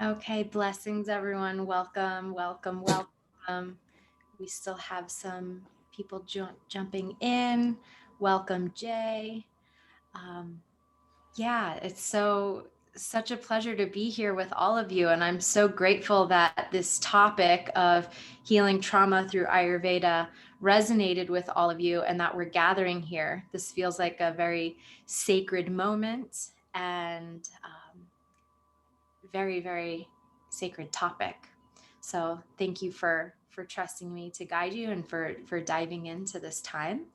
Okay, blessings, everyone. Welcome, welcome, welcome. We still have some people jumping in. Welcome, Jay. Um, yeah, it's such a pleasure to be here with all of you, and I'm so grateful that this topic of healing trauma through Ayurveda resonated with all of you, and that we're gathering here. This feels like a very sacred moment, and very, very sacred topic. So thank you for trusting me to guide you and for diving into this time.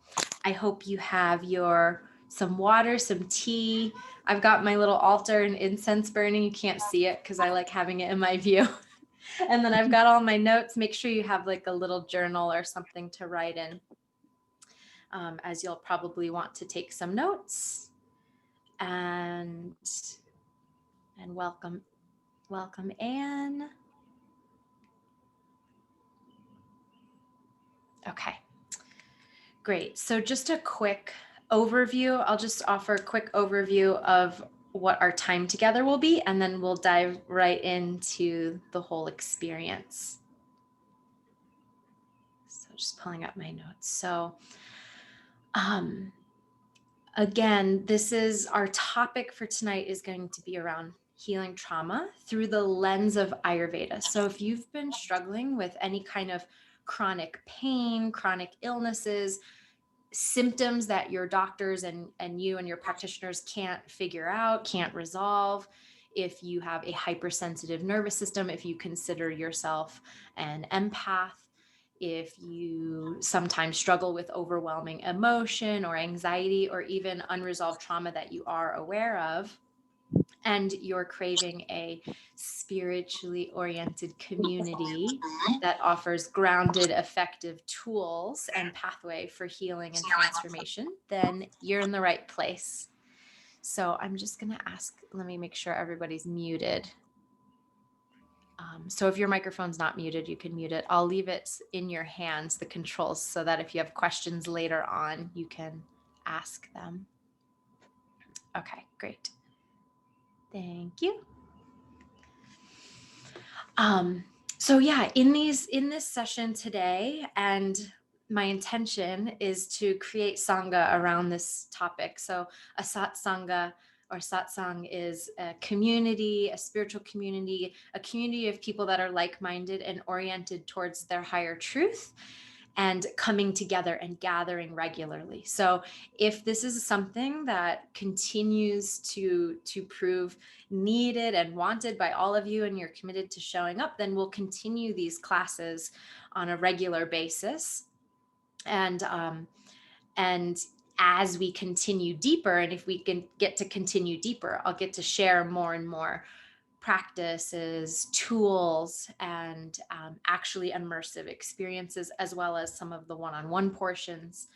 I hope you have your some water, some tea. I've got my little altar and incense burning. You can't see it because I like having it in my view. And then I've got all my notes. Make sure you have like a little journal or something to write in, as you'll probably want to take some notes. And welcome, welcome, Anne. Okay, great. So just a quick overview. I'll just offer a quick overview of what our time together will be, and then we'll dive right into the whole experience. So just pulling up my notes. So again, this is our topic for tonight is going to be around healing trauma through the lens of Ayurveda. So if you've been struggling with any kind of chronic pain, chronic illnesses, symptoms that your doctors and you and your practitioners can't figure out, can't resolve, if you have a hypersensitive nervous system, if you consider yourself an empath, if you sometimes struggle with overwhelming emotion or anxiety or even unresolved trauma that you are aware of, and you're craving a spiritually oriented community that offers grounded, effective tools and pathway for healing and transformation, then you're in the right place. So I'm just going to ask, let me make sure everybody's muted. So if your microphone's not muted, you can mute it. I'll leave it in your hands, the controls, so that if you have questions later on, you can ask them. Okay, great. Thank you. So yeah, in this session today, and my intention is to create sangha around this topic. So a satsanga or satsang is a community, a spiritual community, a community of people that are like-minded and oriented towards their higher truth and coming together and gathering regularly. So if this is something that continues to prove needed and wanted by all of you and you're committed to showing up, then we'll continue these classes on a regular basis. And as we continue deeper, and if we can get to continue deeper, I'll get to share more and more practices, tools, and actually immersive experiences, as well as some of the one-on-one portions.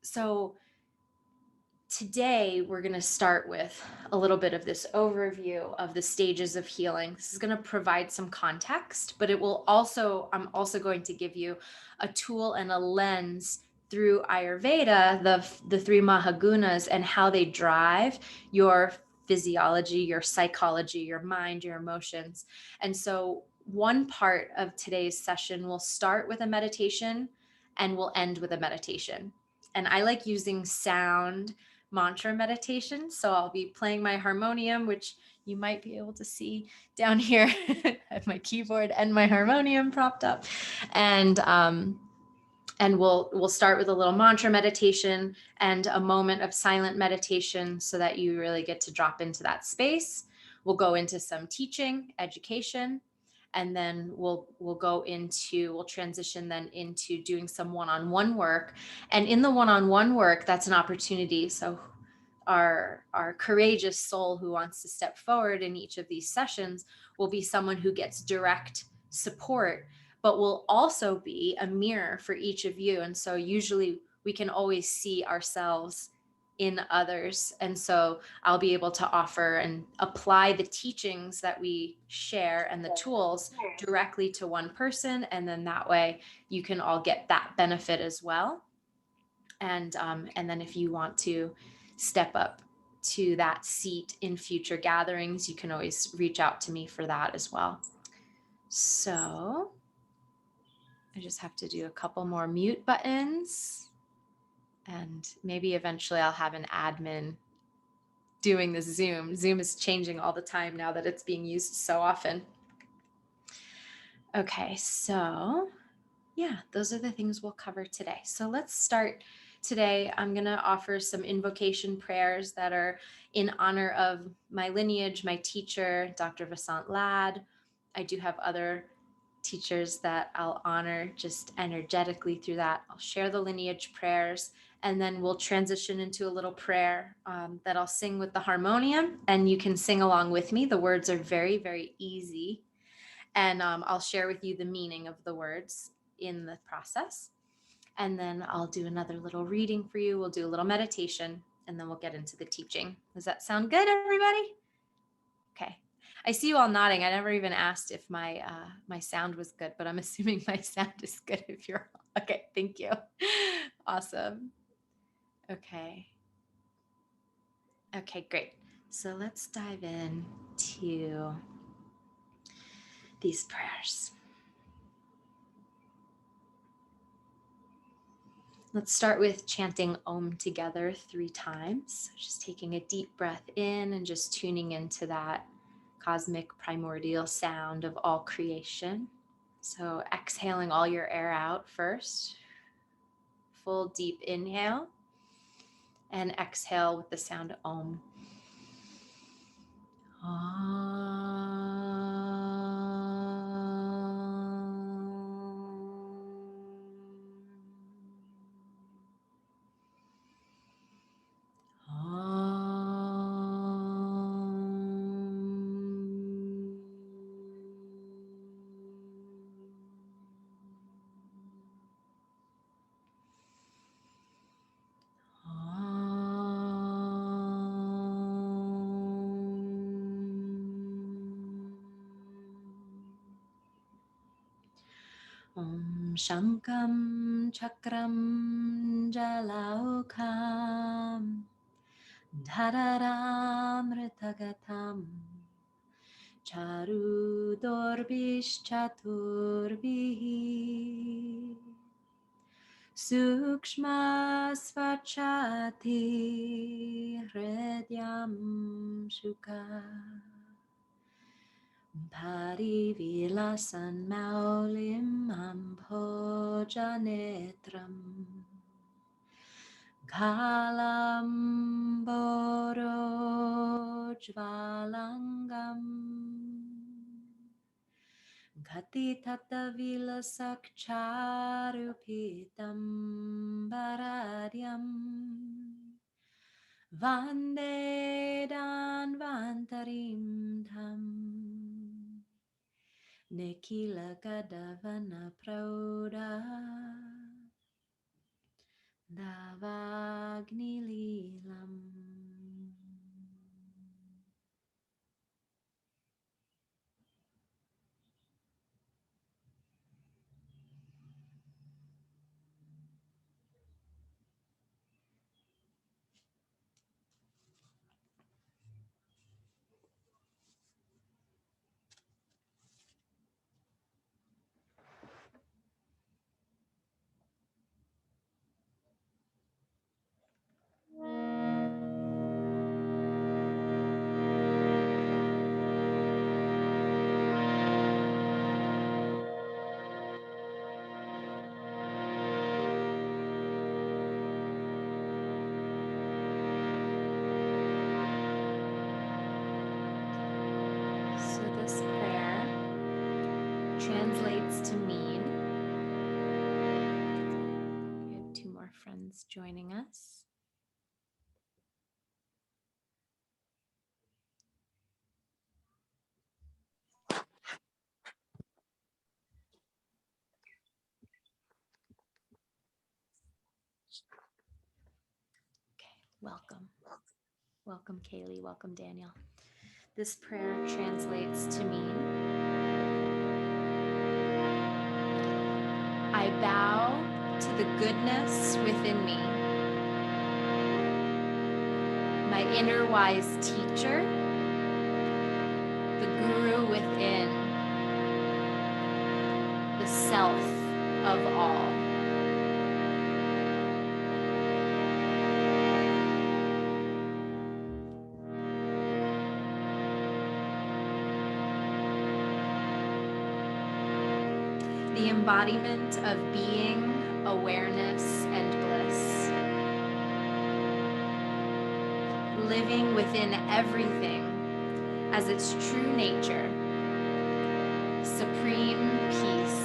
So today we're going to start with a little bit of this overview of the stages of healing. This is going to provide some context, but I'm also going to give you a tool and a lens through Ayurveda, the three Mahagunas, and how they drive your physiology, your psychology, your mind, your emotions. And so one part of today's session will start with a meditation and we'll end with a meditation. And I like using sound mantra meditation. So I'll be playing my harmonium, which you might be able to see down here. I have my keyboard and my harmonium propped up. And we'll start with a little mantra meditation and a moment of silent meditation so that you really get to drop into that space. We'll go into some teaching, education, and then we'll transition then into doing some one-on-one work. And in the one-on-one work, that's an opportunity. So our courageous soul who wants to step forward in each of these sessions will be someone who gets direct support, but will also be a mirror for each of you. And so usually we can always see ourselves in others. And so I'll be able to offer and apply the teachings that we share and the tools directly to one person. And then that way you can all get that benefit as well. And then if you want to step up to that seat in future gatherings, you can always reach out to me for that as well. So I just have to do a couple more mute buttons, and maybe eventually I'll have an admin doing this Zoom. Zoom is changing all the time now that it's being used so often. Okay, so yeah, those are the things we'll cover today. So let's start today. I'm going to offer some invocation prayers that are in honor of my lineage, my teacher, Dr. Vasant Ladd. I do have other teachers that I'll honor just energetically through that. I'll share the lineage prayers, and then we'll transition into a little prayer that I'll sing with the harmonium, and you can sing along with me. The words are very, very easy, and I'll share with you the meaning of the words in the process. And then I'll do another little reading for you. We'll do a little meditation, and then we'll get into the teaching. Does that sound good, everybody? Okay. I see you all nodding. I never even asked if my my sound was good, but I'm assuming my sound is good if you're okay. Thank you. Awesome. Okay. Okay, great. So let's dive in to these prayers. Let's start with chanting Om together 3 times. Just taking a deep breath in and just tuning into that cosmic primordial sound of all creation. So exhaling all your air out first. Full deep inhale. And exhale with the sound Om. Om Shankam Chakram Jalaukam Dhararam Ritagatam Charu Dorbish Chaturbihi Sukshma Svachati Hridyam Shuka Parivilasan Maulim Ampojanetram Kalam Borojvalangam Gati Tatavilasak Charupitam Baradyam Vande Danvantarim Tham Nekila Gadavana Prauda Davagni Lilam. So this prayer translates to mean, we have 2 more friends joining us. Okay, welcome. Welcome, Kaylee. Welcome, Daniel. This prayer translates to mean, I bow to the goodness within me. my inner wise teacher, the guru within, the self of all. The embodiment of being, awareness, and bliss. Living within everything as its true nature. Supreme peace.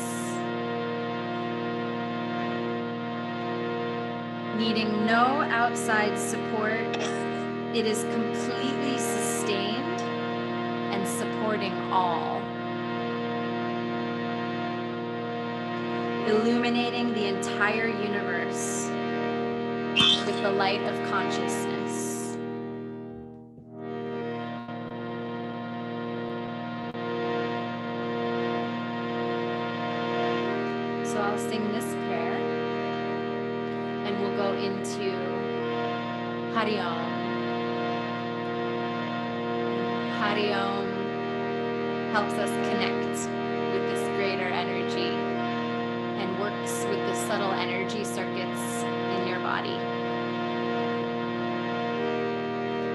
Needing no outside support, it is completely sustained and supporting all. Illuminating the entire universe with the light of consciousness. So I'll sing this prayer and we'll go into Hari Om. Hari Om helps us connect with this greater energy and works with the subtle energy circuits in your body.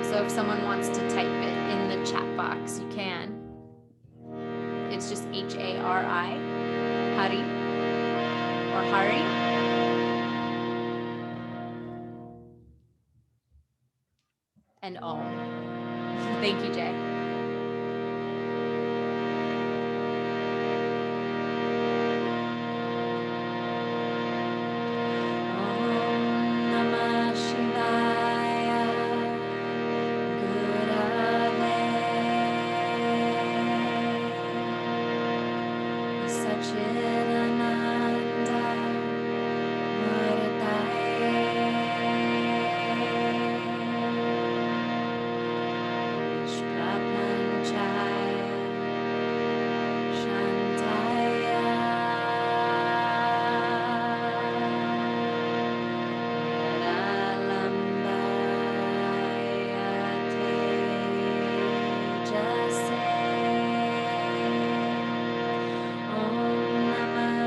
So if someone wants to type it in the chat box, you can. It's just H-A-R-I, Hari, or Hari. And Om. Thank you, Jay. Om Namah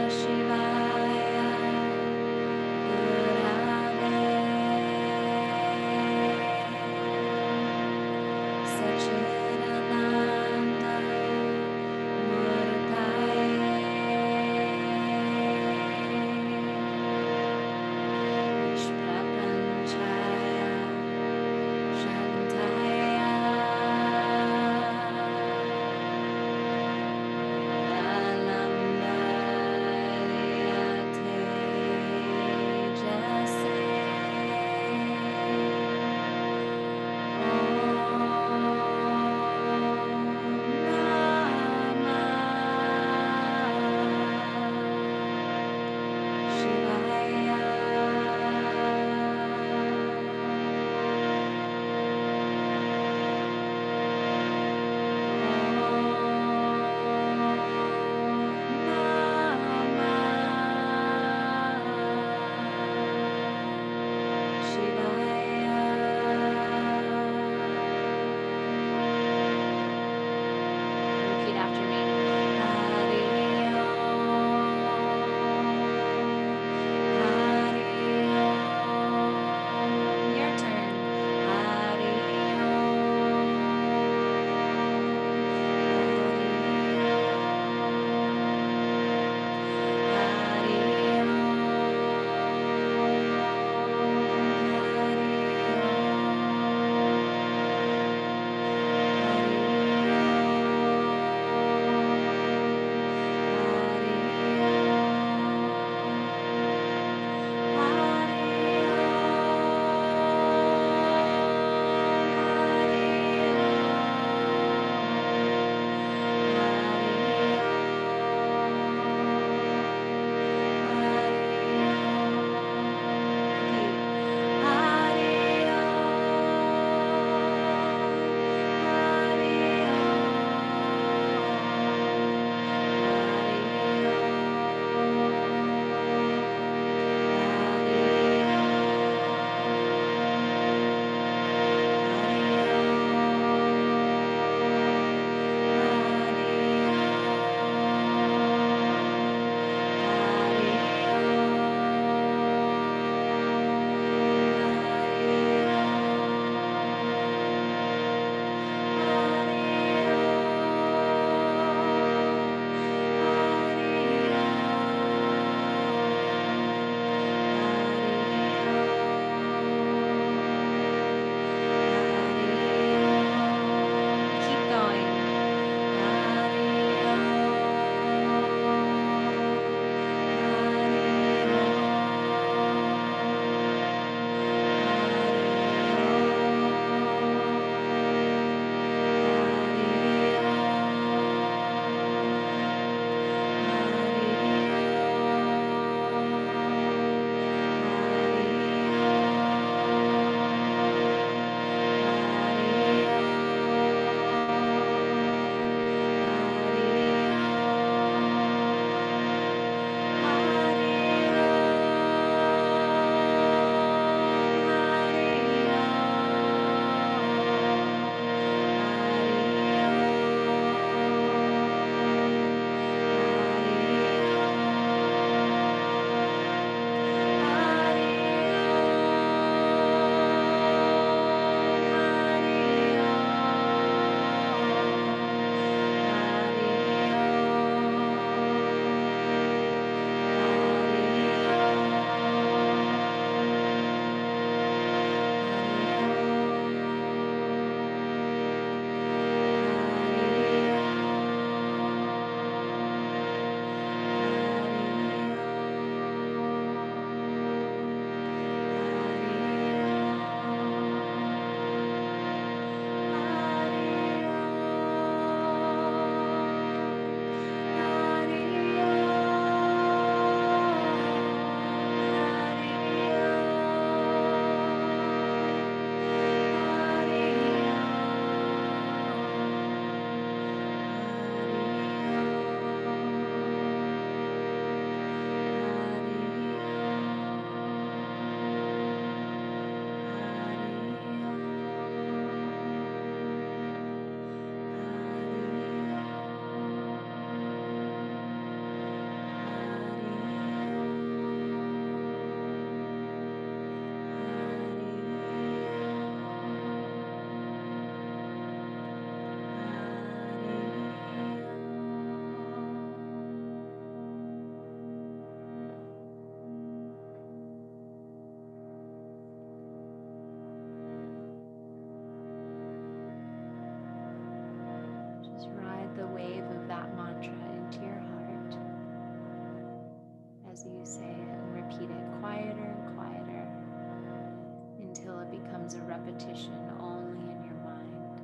repetition only in your mind.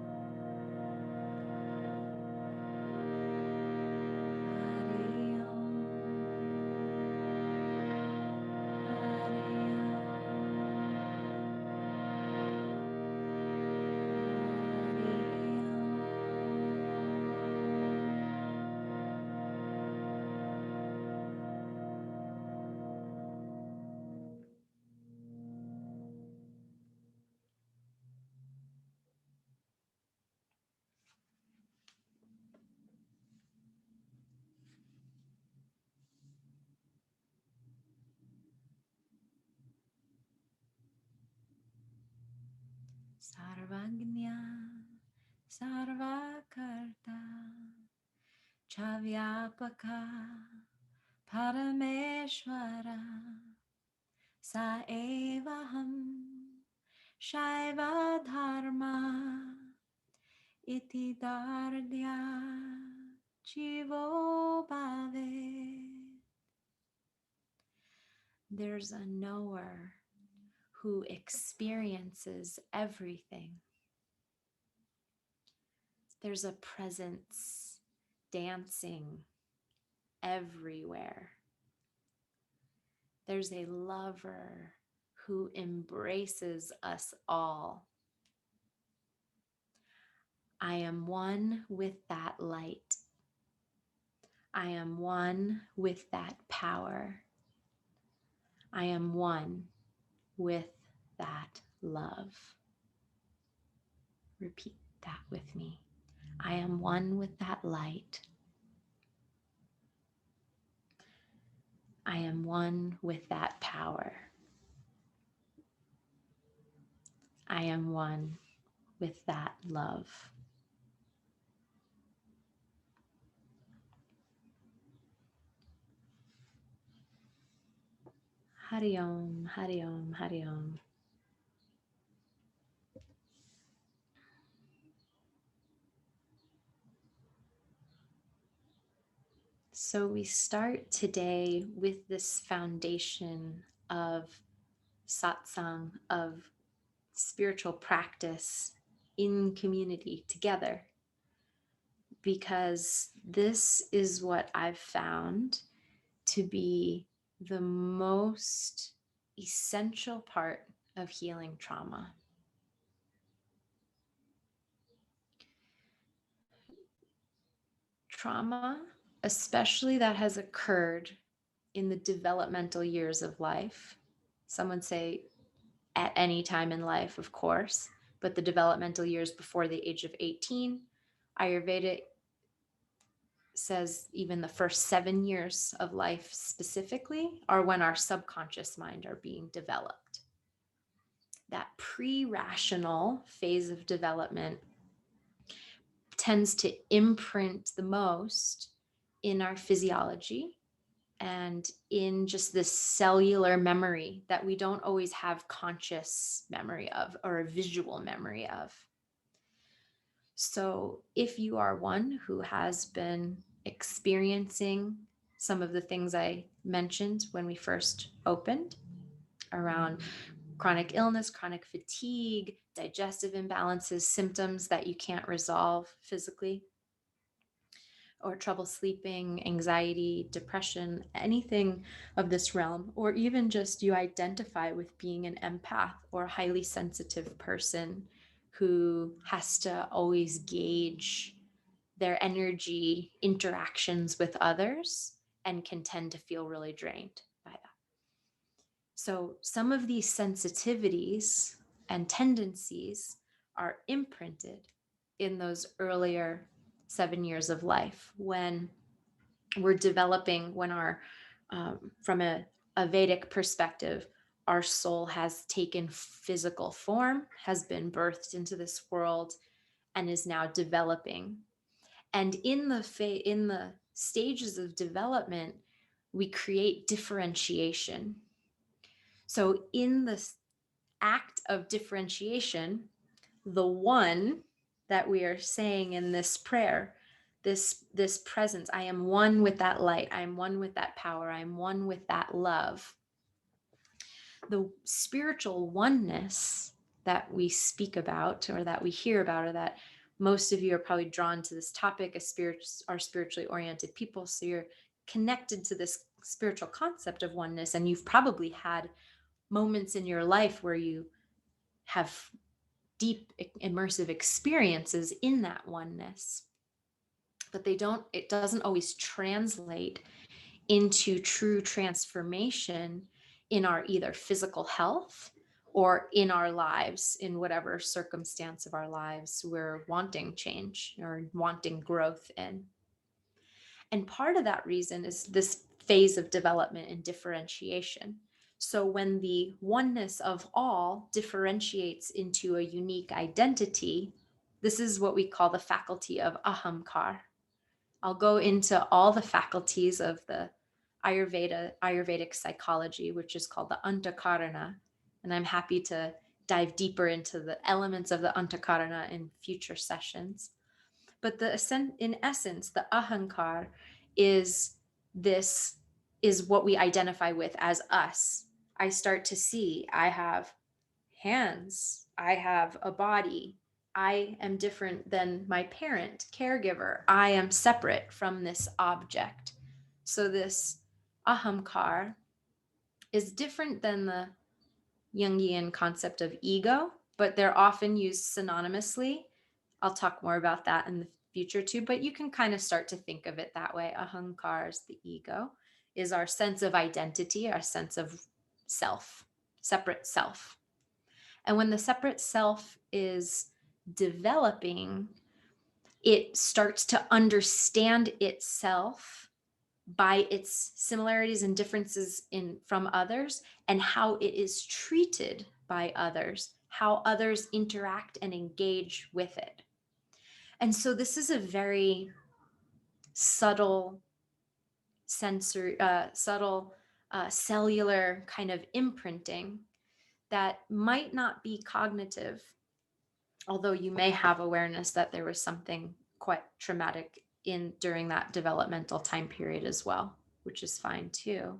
Hare Om, Sarvagnya, Sarvakarta, Chavyapaka, Parameshwara, Sa Evaham, Shaiva Dharma, Iti Dardya, Jivo Bhave. There's a knower who experiences everything. There's a presence dancing everywhere. There's a lover who embraces us all. I am one with that light. I am one with that power. I am one with that love. Repeat that with me. I am one with that light. I am one with that power. I am one with that love. Hari Om, Hari Om, Hari Om. So we start today with this foundation of satsang, of spiritual practice in community together, because this is what I've found to be the most essential part of healing trauma. Trauma, especially that has occurred in the developmental years of life. Some would say at any time in life, of course, but the developmental years before the age of 18, Ayurveda says even the first 7 years of life specifically are when our subconscious mind are being developed. That pre-rational phase of development tends to imprint the most in our physiology and in just this cellular memory that we don't always have conscious memory of or a visual memory of. So if you are one who has been experiencing some of the things I mentioned when we first opened around chronic illness, chronic fatigue, digestive imbalances, symptoms that you can't resolve physically, or trouble sleeping, anxiety, depression, anything of this realm, or even just you identify with being an empath or a highly sensitive person who has to always gauge their energy interactions with others and can tend to feel really drained by that. So some of these sensitivities and tendencies are imprinted in those earlier 7 years of life when we're developing, when our, from a Vedic perspective, our soul has taken physical form, has been birthed into this world, and is now developing. And in the stages of development, we create differentiation. So in the act of differentiation, the one that we are saying in this prayer, this presence, I am one with that light, I am one with that power, I am one with that love. The spiritual oneness that we speak about, or that we hear about, or that most of you are probably drawn to this topic as are spiritually oriented people. So you're connected to this spiritual concept of oneness, and you've probably had moments in your life where you have deep immersive experiences in that oneness, but it doesn't always translate into true transformation in our either physical health or in our lives, in whatever circumstance of our lives we're wanting change or wanting growth in. And part of that reason is this phase of development and differentiation. So when the oneness of all differentiates into a unique identity, this is what we call the faculty of ahamkar. I'll go into all the faculties of the Ayurvedic psychology, which is called the Antakarana. And I'm happy to dive deeper into the elements of the Antakarana in future sessions. But in essence, the ahankar is what we identify with as us. I start to see I have hands, I have a body, I am different than my parent, caregiver, I am separate from this object. So this ahamkar is different than the Jungian concept of ego, but they're often used synonymously. I'll talk more about that in the future too, but you can kind of start to think of it that way. Ahankar is the ego, is our sense of identity, our sense of self, separate self. And when the separate self is developing, it starts to understand itself by its similarities and differences from others, and how it is treated by others, how others interact and engage with it. And so this is a very subtle cellular kind of imprinting that might not be cognitive, although you may have awareness that there was something quite traumatic during that developmental time period as well, which is fine too.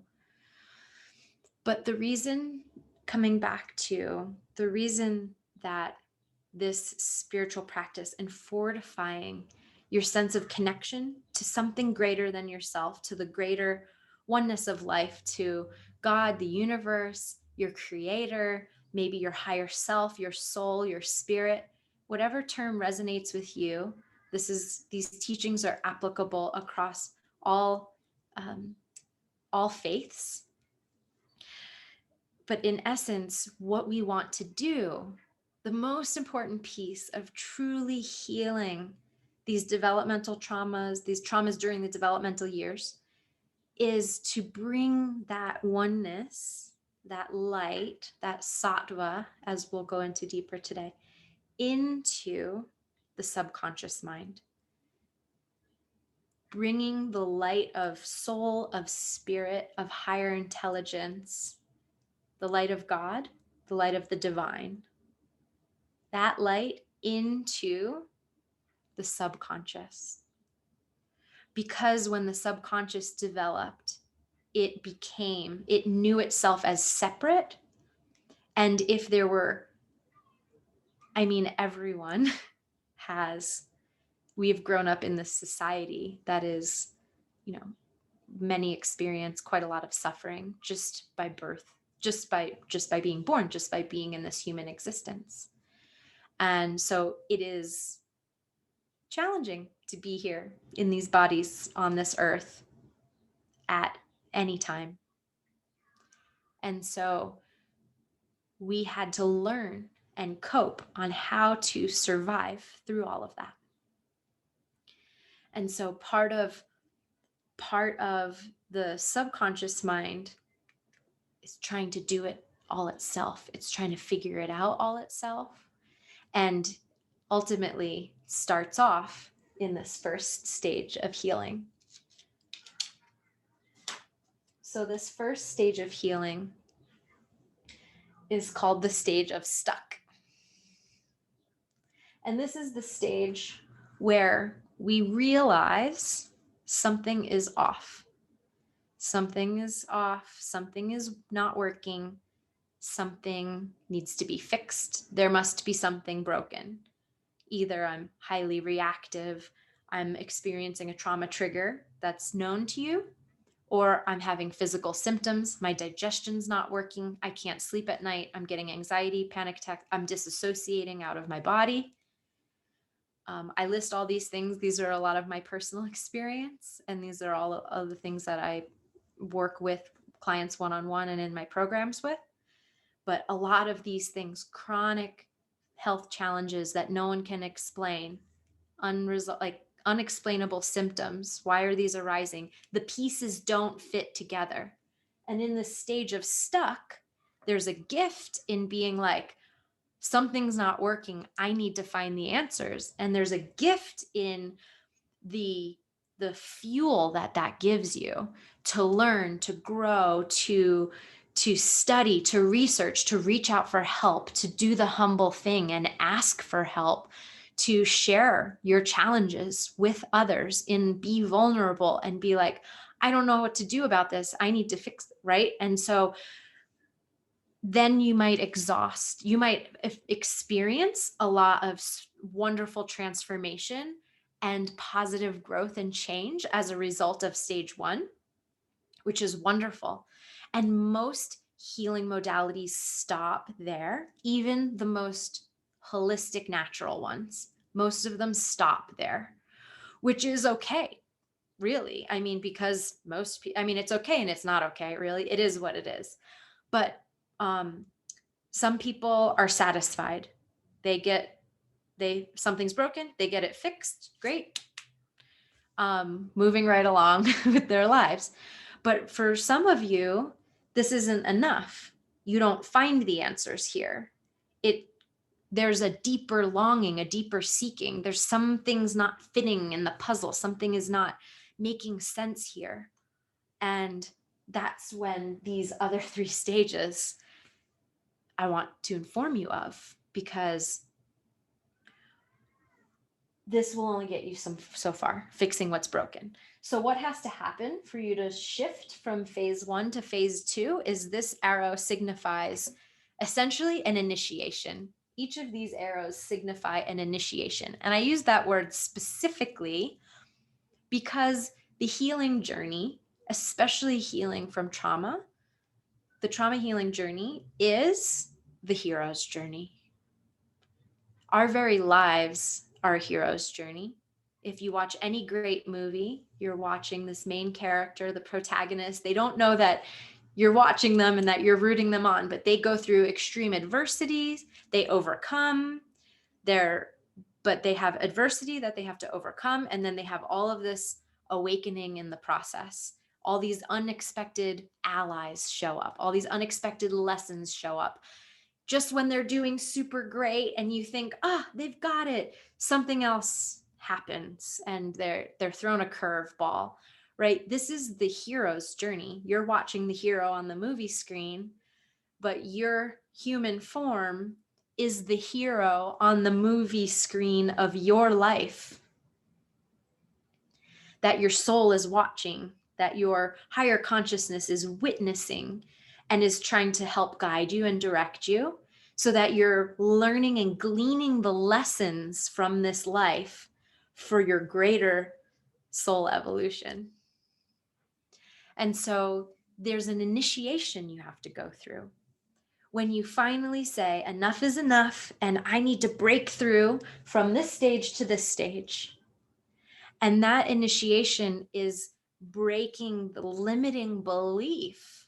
But coming back to the reason that this spiritual practice and fortifying your sense of connection to something greater than yourself, to the greater oneness of life, to God, the universe, your creator, maybe your higher self, your soul, your spirit, whatever term resonates with you. These teachings are applicable across all faiths. But in essence, what we want to do, the most important piece of truly healing these developmental traumas, these traumas during the developmental years, is to bring that oneness, that light, that sattva, as we'll go into deeper today, into the subconscious mind. Bringing the light of soul, of spirit, of higher intelligence, the light of God, the light of the divine, that light into the subconscious. Because when the subconscious developed, it knew itself as separate. And if there were, everyone we have grown up in this society that is, many experience quite a lot of suffering just by birth, just by being born, just by being in this human existence. And so it is challenging to be here in these bodies on this earth at any time. And so we had to learn and cope on how to survive through all of that. And so part of the subconscious mind is trying to do it all itself. It's trying to figure it out all itself, and ultimately starts off in this first stage of healing. So this first stage of healing is called the stage of stuck. And this is the stage where we realize something is off. Something is off, something is not working, something needs to be fixed. There must be something broken. Either I'm highly reactive, I'm experiencing a trauma trigger that's known to you, or I'm having physical symptoms. My digestion's not working. I can't sleep at night. I'm getting anxiety, panic attack. I'm disassociating out of my body. I list all these things. These are a lot of my personal experience, and these are all of the things that I work with clients one-on-one and in my programs with. But a lot of these things, chronic health challenges that no one can explain, unexplainable symptoms. Why are these arising? The pieces don't fit together. And in this stage of stuck, there's a gift in being like, something's not working. I need to find the answers. And there's a gift in the fuel that gives you to learn, to grow, to study, to research, to reach out for help, to do the humble thing and ask for help, to share your challenges with others, and be vulnerable and be like, I don't know what to do about this. I need to fix it, right? And so then you might experience a lot of wonderful transformation and positive growth and change as a result of stage 1, which is wonderful. And most healing modalities stop there, even the most holistic natural ones. Most of them stop there, which is okay, really. I mean, because it's okay and it's not okay, really. It is what it is. But some people are satisfied. Something's broken, they get it fixed, great. Moving right along with their lives. But for some of you, this isn't enough. You don't find the answers here. There's a deeper longing, a deeper seeking. There's some things not fitting in the puzzle. Something is not making sense here. And that's when these other 3 stages I want to inform you of, because this will only get you so far, fixing what's broken. So what has to happen for you to shift from phase 1 to phase 2 is this arrow signifies essentially an initiation. Each of these arrows signify an initiation. And I use that word specifically because the healing journey, especially healing from trauma, the trauma healing journey is the hero's journey. Our very lives are a hero's journey. If you watch any great movie, you're watching this main character, the protagonist. They don't know that you're watching them and that you're rooting them on, but they go through extreme adversities. They overcome but they have adversity that they have to overcome. And then they have all of this awakening in the process. All these unexpected allies show up. All these unexpected lessons show up. Just when they're doing super great and you think, they've got it, something else happens and they're thrown a curveball, right? This is the hero's journey. You're watching the hero on the movie screen, but your human form is the hero on the movie screen of your life that your soul is watching, that your higher consciousness is witnessing and is trying to help guide you and direct you, so that you're learning and gleaning the lessons from this life for your greater soul evolution. And so there's an initiation you have to go through. When you finally say, enough is enough, and I need to break through from this stage to this stage. And that initiation is breaking the limiting belief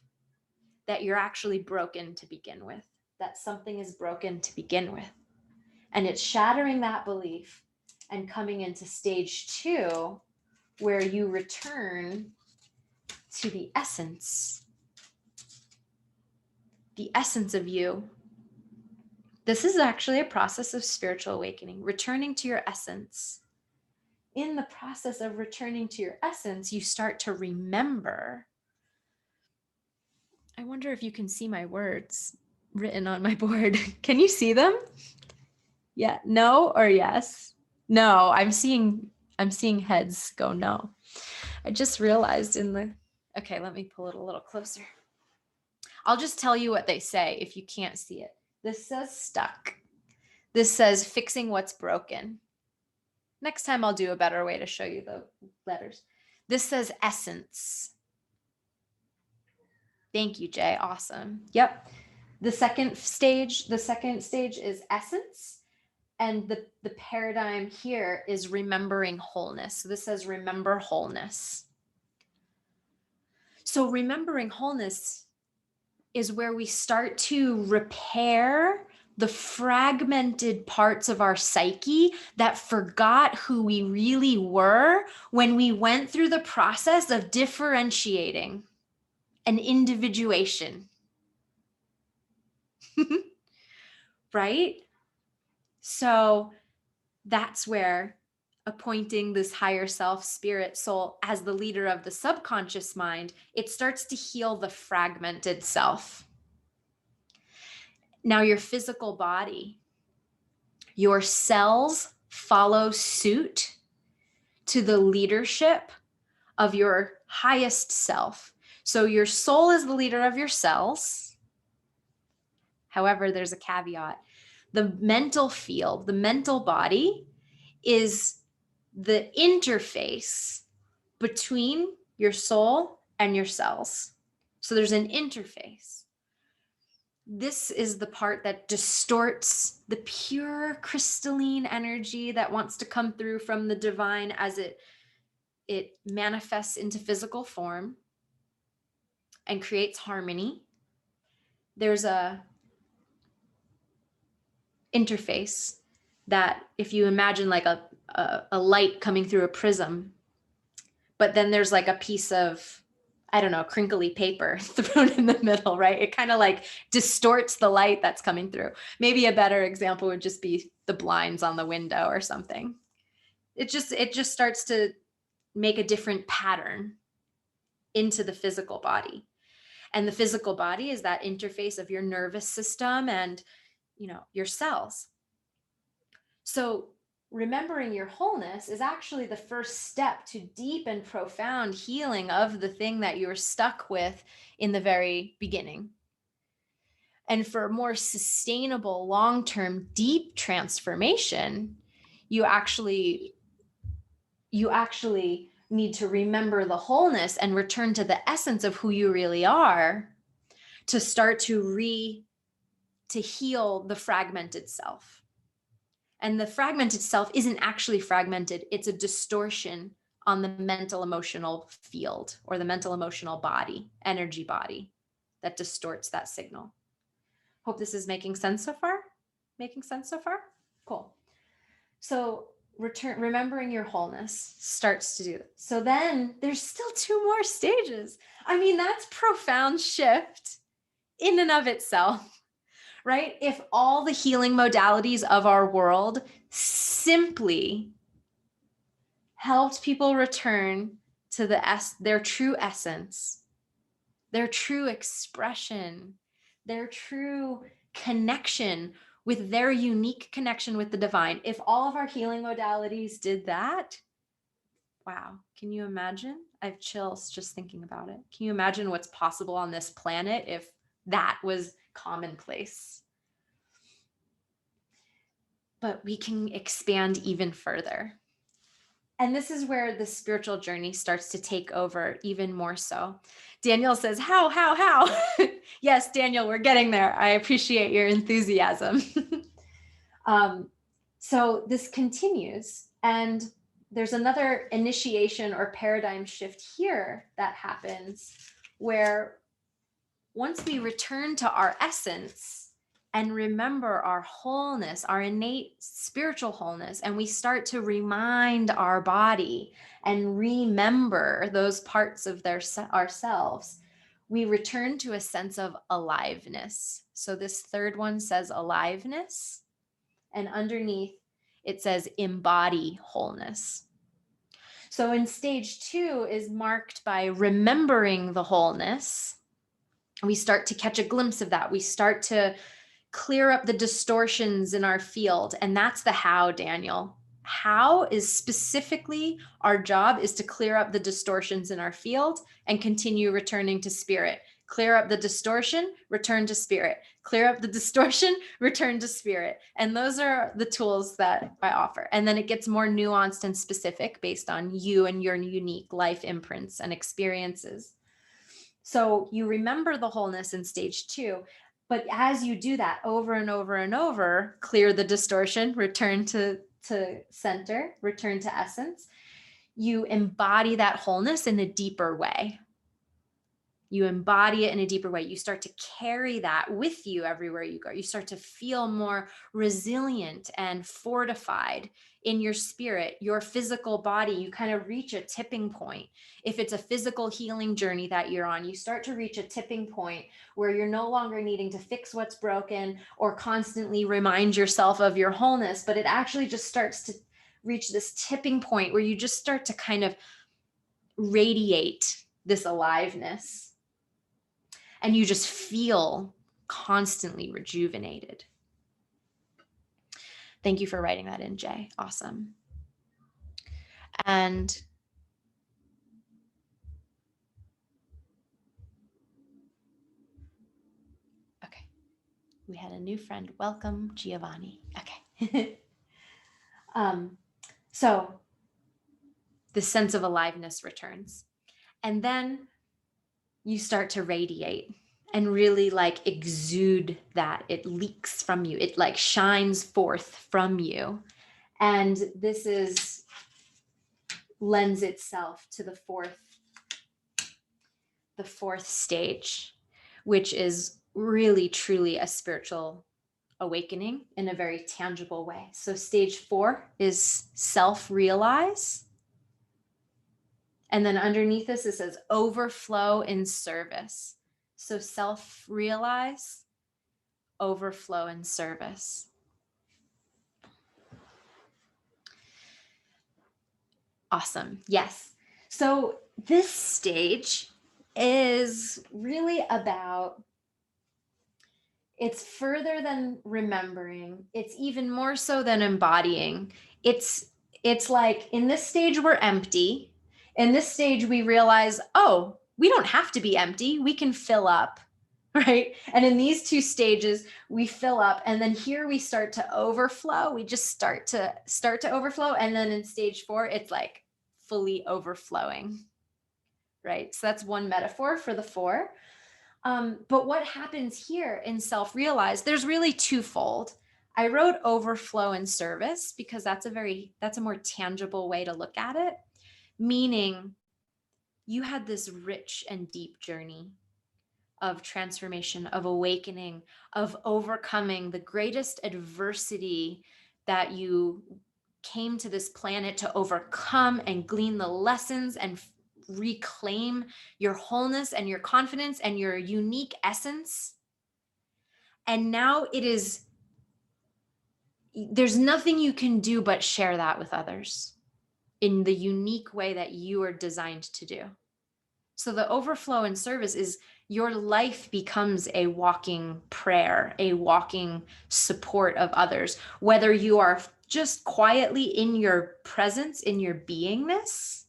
that you're actually broken to begin with, that something is broken to begin with. And it's shattering that belief and coming into stage 2, where you return to the essence of you. This is actually a process of spiritual awakening, returning to your essence. In the process of returning to your essence, you start to remember. I wonder if you can see my words written on my board. Can you see them? Yeah, no or yes? No, I'm seeing heads go no. I just realized okay, let me pull it a little closer. I'll just tell you what they say if you can't see it. This says stuck. This says fixing what's broken. Next time I'll do a better way to show you the letters. This says essence. Thank you, Jay. Awesome. Yep. The second stage is essence. And the paradigm here is remembering wholeness. So this says remember wholeness. So remembering wholeness is where we start to repair the fragmented parts of our psyche that forgot who we really were when we went through the process of differentiating and individuation. Right? So that's where appointing this higher self, spirit, soul as the leader of the subconscious mind, it starts to heal the fragmented self. Now, your physical body, your cells follow suit to the leadership of your highest self. So your soul is the leader of your cells. However, there's a caveat. The mental field, the mental body is the interface between your soul and your cells. So there's an interface. This is the part that distorts the pure crystalline energy that wants to come through from the divine as it manifests into physical form and creates harmony. There's a interface that if you imagine like a light coming through a prism, but then there's like a piece of, I don't know, crinkly paper thrown in the middle, right? It kind of like distorts the light that's coming through. Maybe a better example would just be the blinds on the window or something. It just starts to make a different pattern into the physical body. And the physical body is that interface of your nervous system and, your cells. So remembering your wholeness is actually the first step to deep and profound healing of the thing that you're stuck with in the very beginning. And for more sustainable, long-term, deep transformation, you actually need to remember the wholeness and return to the essence of who you really are to start to heal the fragmented self. And the fragmented self isn't actually fragmented. It's a distortion on the mental emotional field or the mental emotional body, energy body that distorts that signal. Hope this is making sense so far. Cool. So remembering your wholeness starts to do it. So then there's still 2 more stages. I mean, that's profound shift in and of itself. Right? If all the healing modalities of our world simply helped people return to their true essence, their true expression, their true connection with their unique connection with the divine, if all of our healing modalities did that, wow, can you imagine? I have chills just thinking about it. Can you imagine what's possible on this planet if that was commonplace? But we can expand even further. And this is where the spiritual journey starts to take over even more so. Daniel says, how? Yes, Daniel, we're getting there. I appreciate your enthusiasm. So this continues, and there's another initiation or paradigm shift here that happens where once we return to our essence and remember our wholeness, our innate spiritual wholeness, and we start to remind our body and remember those parts of ourselves, we return to a sense of aliveness. So this third one says aliveness, and underneath it says embody wholeness. So in stage 2 is marked by remembering the wholeness. We start to catch a glimpse of that. We start to clear up the distortions in our field. And that's the how, Daniel. How is specifically our job is to clear up the distortions in our field and continue returning to spirit, Clear up the distortion, return to spirit. Clear up the distortion, return to spirit. And those are the tools that I offer. And then it gets more nuanced and specific based on you and your unique life imprints and experiences. So you remember the wholeness in stage 2, but as you do that over and over and over, clear the distortion, return to center, return to essence, you embody that wholeness in a deeper way. You embody it in a deeper way. You start to carry that with you everywhere you go. You start to feel more resilient and fortified in your spirit, your physical body. You kind of reach a tipping point. If it's a physical healing journey that you're on, you start to reach a tipping point where you're no longer needing to fix what's broken or constantly remind yourself of your wholeness, but it actually just starts to reach this tipping point where you just start to kind of radiate this aliveness. And you just feel constantly rejuvenated. Thank you for writing that in, Jay. Awesome. And okay, we had a new friend. Welcome, Giovanni. Okay. So the sense of aliveness returns. And then you start to radiate and really like exude that. It leaks from you. It like shines forth from you. And this lends itself to the fourth stage, which is really truly a spiritual awakening in a very tangible way. So stage 4 is self-realize. And then underneath this, it says overflow in service. So self-realize, overflow in service. Awesome. Yes. So this stage is really about, it's further than remembering. It's even more so than embodying. It's like in this stage, we're empty. In this stage, we realize, oh, we don't have to be empty. We can fill up, right? And in these 2 stages, we fill up, and then here we start to overflow. We just start to overflow. And then in stage 4, it's like fully overflowing, right? So that's one metaphor for the 4. But what happens here in self-realize, there's really twofold. I wrote overflow in service because that's a more tangible way to look at it. Meaning you had this rich and deep journey of transformation, of awakening, of overcoming the greatest adversity that you came to this planet to overcome and glean the lessons and reclaim your wholeness and your confidence and your unique essence. And now there's nothing you can do but share that with others in the unique way that you are designed to do. So the overflow in service is your life becomes a walking prayer, a walking support of others, whether you are just quietly in your presence, in your beingness,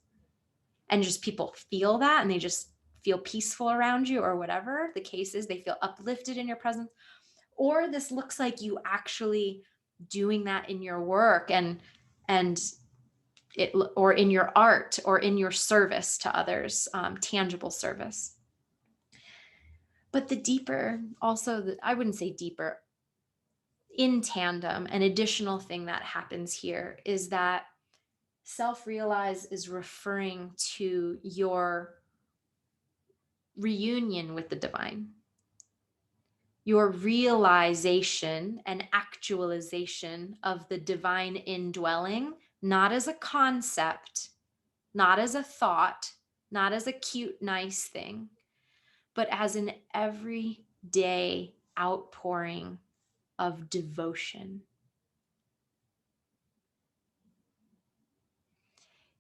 and just people feel that and they just feel peaceful around you, or whatever the case is, they feel uplifted in your presence. Or this looks like you actually doing that in your work and or in your art or in your service to others, tangible service. But the deeper, also, I wouldn't say deeper, in tandem, an additional thing that happens here is that self-realize is referring to your reunion with the divine, your realization and actualization of the divine indwelling, not as a concept, not as a thought, not as a cute, nice thing, but as an everyday outpouring of devotion.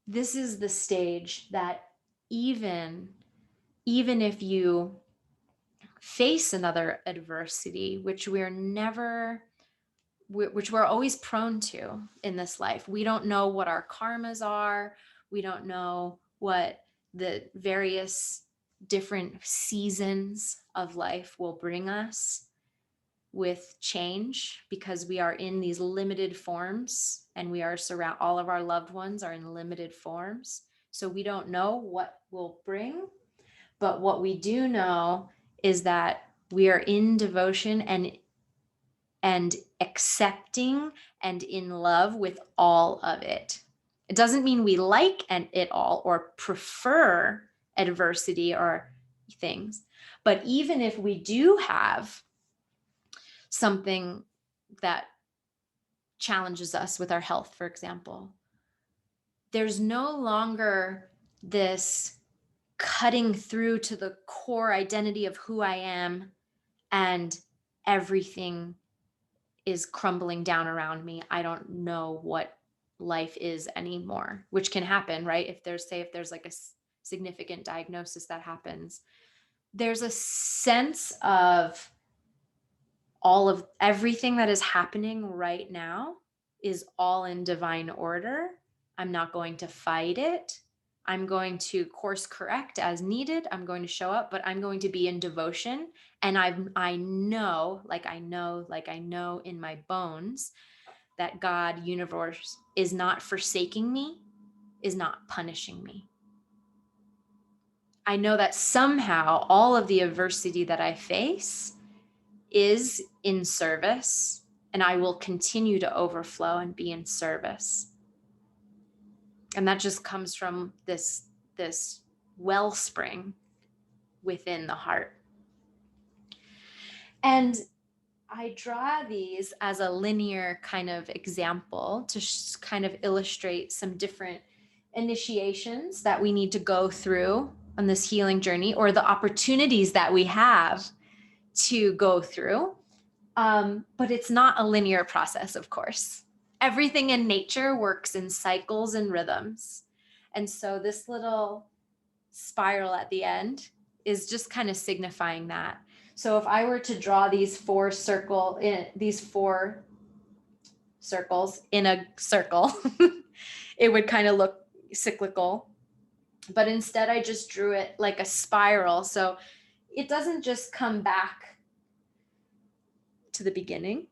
This is the stage that even if you face another adversity, which we're always prone to in this life. We don't know what our karmas are. We don't know what the various different seasons of life will bring us with change, because we are in these limited forms, and we are all of our loved ones are in limited forms. So we don't know what will bring, but what we do know is that we are in devotion and accepting and in love with all of it. It doesn't mean we like it all or prefer adversity or things, but even if we do have something that challenges us with our health, for example, there's no longer this cutting through to the core identity of who I am and everything is crumbling down around me. I don't know what life is anymore, which can happen, right? If there's like a significant diagnosis that happens, there's a sense of everything that is happening right now is all in divine order. I'm not going to fight it. I'm going to course correct as needed. I'm going to show up, but I'm going to be in devotion. And I know in my bones that God, universe, is not forsaking me, is not punishing me. I know that somehow all of the adversity that I face is in service, and I will continue to overflow and be in service. And that just comes from this wellspring within the heart. And I draw these as a linear kind of example to kind of illustrate some different initiations that we need to go through on this healing journey, or the opportunities that we have to go through. But it's not a linear process, of course. Everything in nature works in cycles and rhythms. And so this little spiral at the end is just kind of signifying that. So if I were to draw these four circles in a circle, it would kind of look cyclical. But instead I just drew it like a spiral. So it doesn't just come back to the beginning.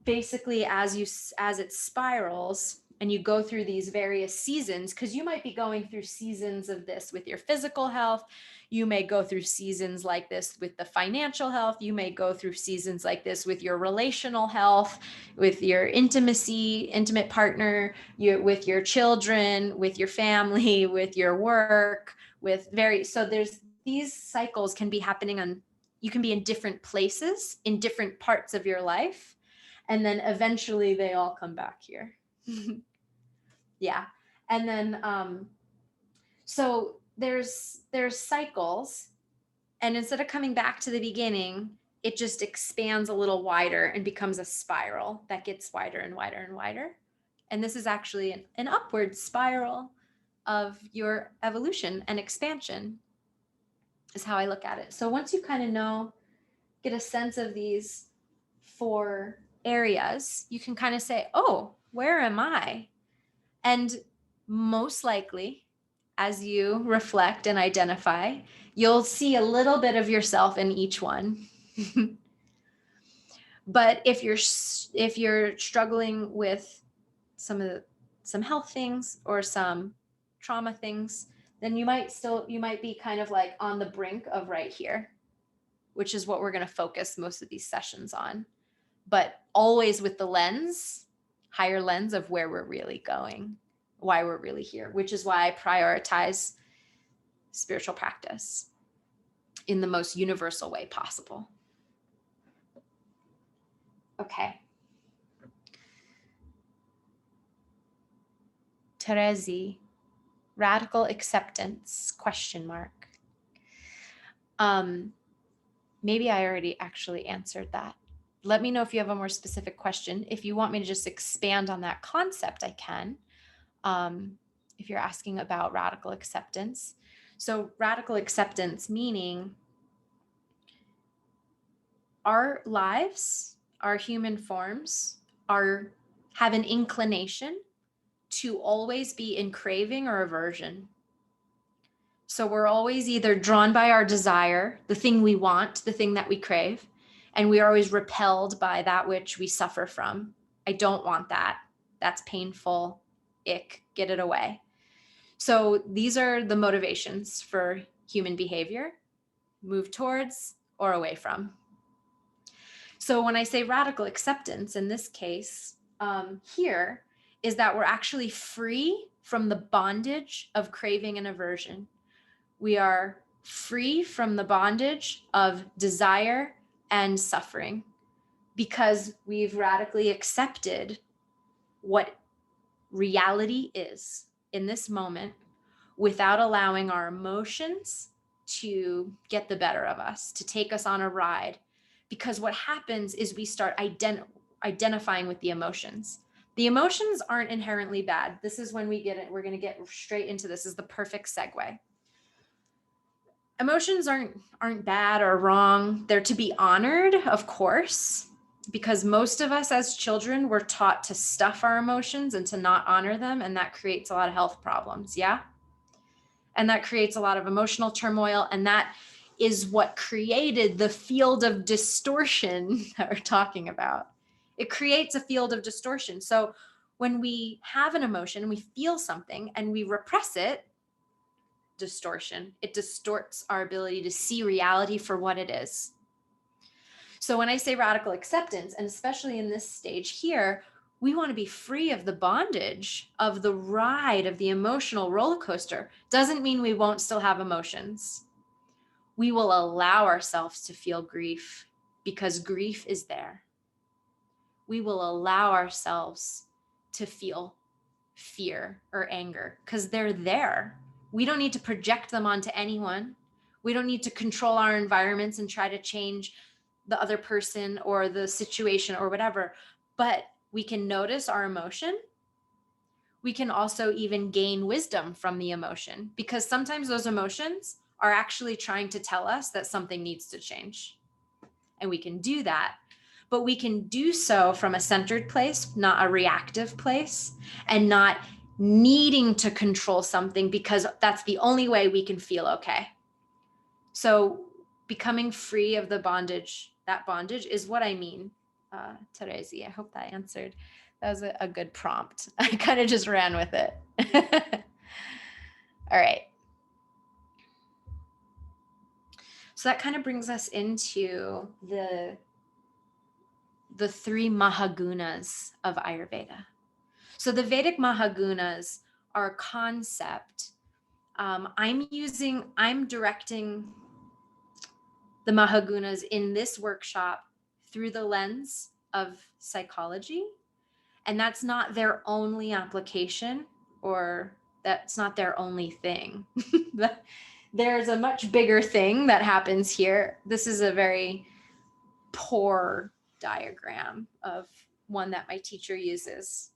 Basically, as it spirals and you go through these various seasons, because you might be going through seasons of this with your physical health, you may go through seasons like this with the financial health, you may go through seasons like this with your relational health, with your intimate partner, with your children, with your family, with your work, so there's these cycles can be happening you can be in different places in different parts of your life, and then eventually they all come back here. Yeah. And then so there's cycles, and instead of coming back to the beginning, it just expands a little wider and becomes a spiral that gets wider and wider and wider. And this is actually an upward spiral of your evolution and expansion, is how I look at it. So once you kind of get a sense of these four areas, you can kind of say, oh, where am I? And most likely, as you reflect and identify, you'll see a little bit of yourself in each one. But if you're struggling with some health things or some trauma things, then you might be kind of like on the brink of right here, which is what we're going to focus most of these sessions on, but always with the higher lens of where we're really going, why we're really here, which is why I prioritize spiritual practice in the most universal way possible. Okay. Terezi, radical acceptance, ? Maybe I already actually answered that. Let me know if you have a more specific question. If you want me to just expand on that concept, I can. If you're asking about radical acceptance. So radical acceptance meaning our lives, our human forms have an inclination to always be in craving or aversion. So we're always either drawn by our desire, the thing we want, the thing that we crave, and we are always repelled by that which we suffer from. I don't want that. That's painful. Ick, get it away. So these are the motivations for human behavior: move towards or away from. So when I say radical acceptance, in this case, here is that we're actually free from the bondage of craving and aversion. We are free from the bondage of desire and suffering because we've radically accepted what reality is in this moment without allowing our emotions to get the better of us, to take us on a ride. Because what happens is we start identifying with the emotions. The emotions aren't inherently bad. This is when we get it. We're going to get straight into this. This is the perfect segue. Emotions aren't bad or wrong. They're to be honored, of course, because most of us as children were taught to stuff our emotions and to not honor them, and that creates a lot of health problems. Yeah. And that creates a lot of emotional turmoil, and that is what created the field of distortion that we're talking about. It creates a field of distortion. So when we have an emotion, we feel something and we repress it, distortion, it distorts our ability to see reality for what it is. So when I say radical acceptance, and especially in this stage here, we want to be free of the bondage of the ride of the emotional roller coaster. Doesn't mean we won't still have emotions. We will allow ourselves to feel grief because grief is there. We will allow ourselves to feel fear or anger because they're there. We don't need to project them onto anyone. We don't need to control our environments and try to change the other person or the situation or whatever. But we can notice our emotion. We can also even gain wisdom from the emotion because sometimes those emotions are actually trying to tell us that something needs to change. And we can do that. But we can do so from a centered place, not a reactive place, and not needing to control something because that's the only way we can feel okay. So becoming free of the bondage, that bondage is what I mean. Teresi, I hope that answered. That was a good prompt. I kind of just ran with it. All right. So that kind of brings us into the three Mahagunas of Ayurveda. So the Vedic Mahagunas are a concept. I'm directing the Mahagunas in this workshop through the lens of psychology. And that's not their only application, or that's not their only thing. There's a much bigger thing that happens here. This is a very poor diagram of one that my teacher uses.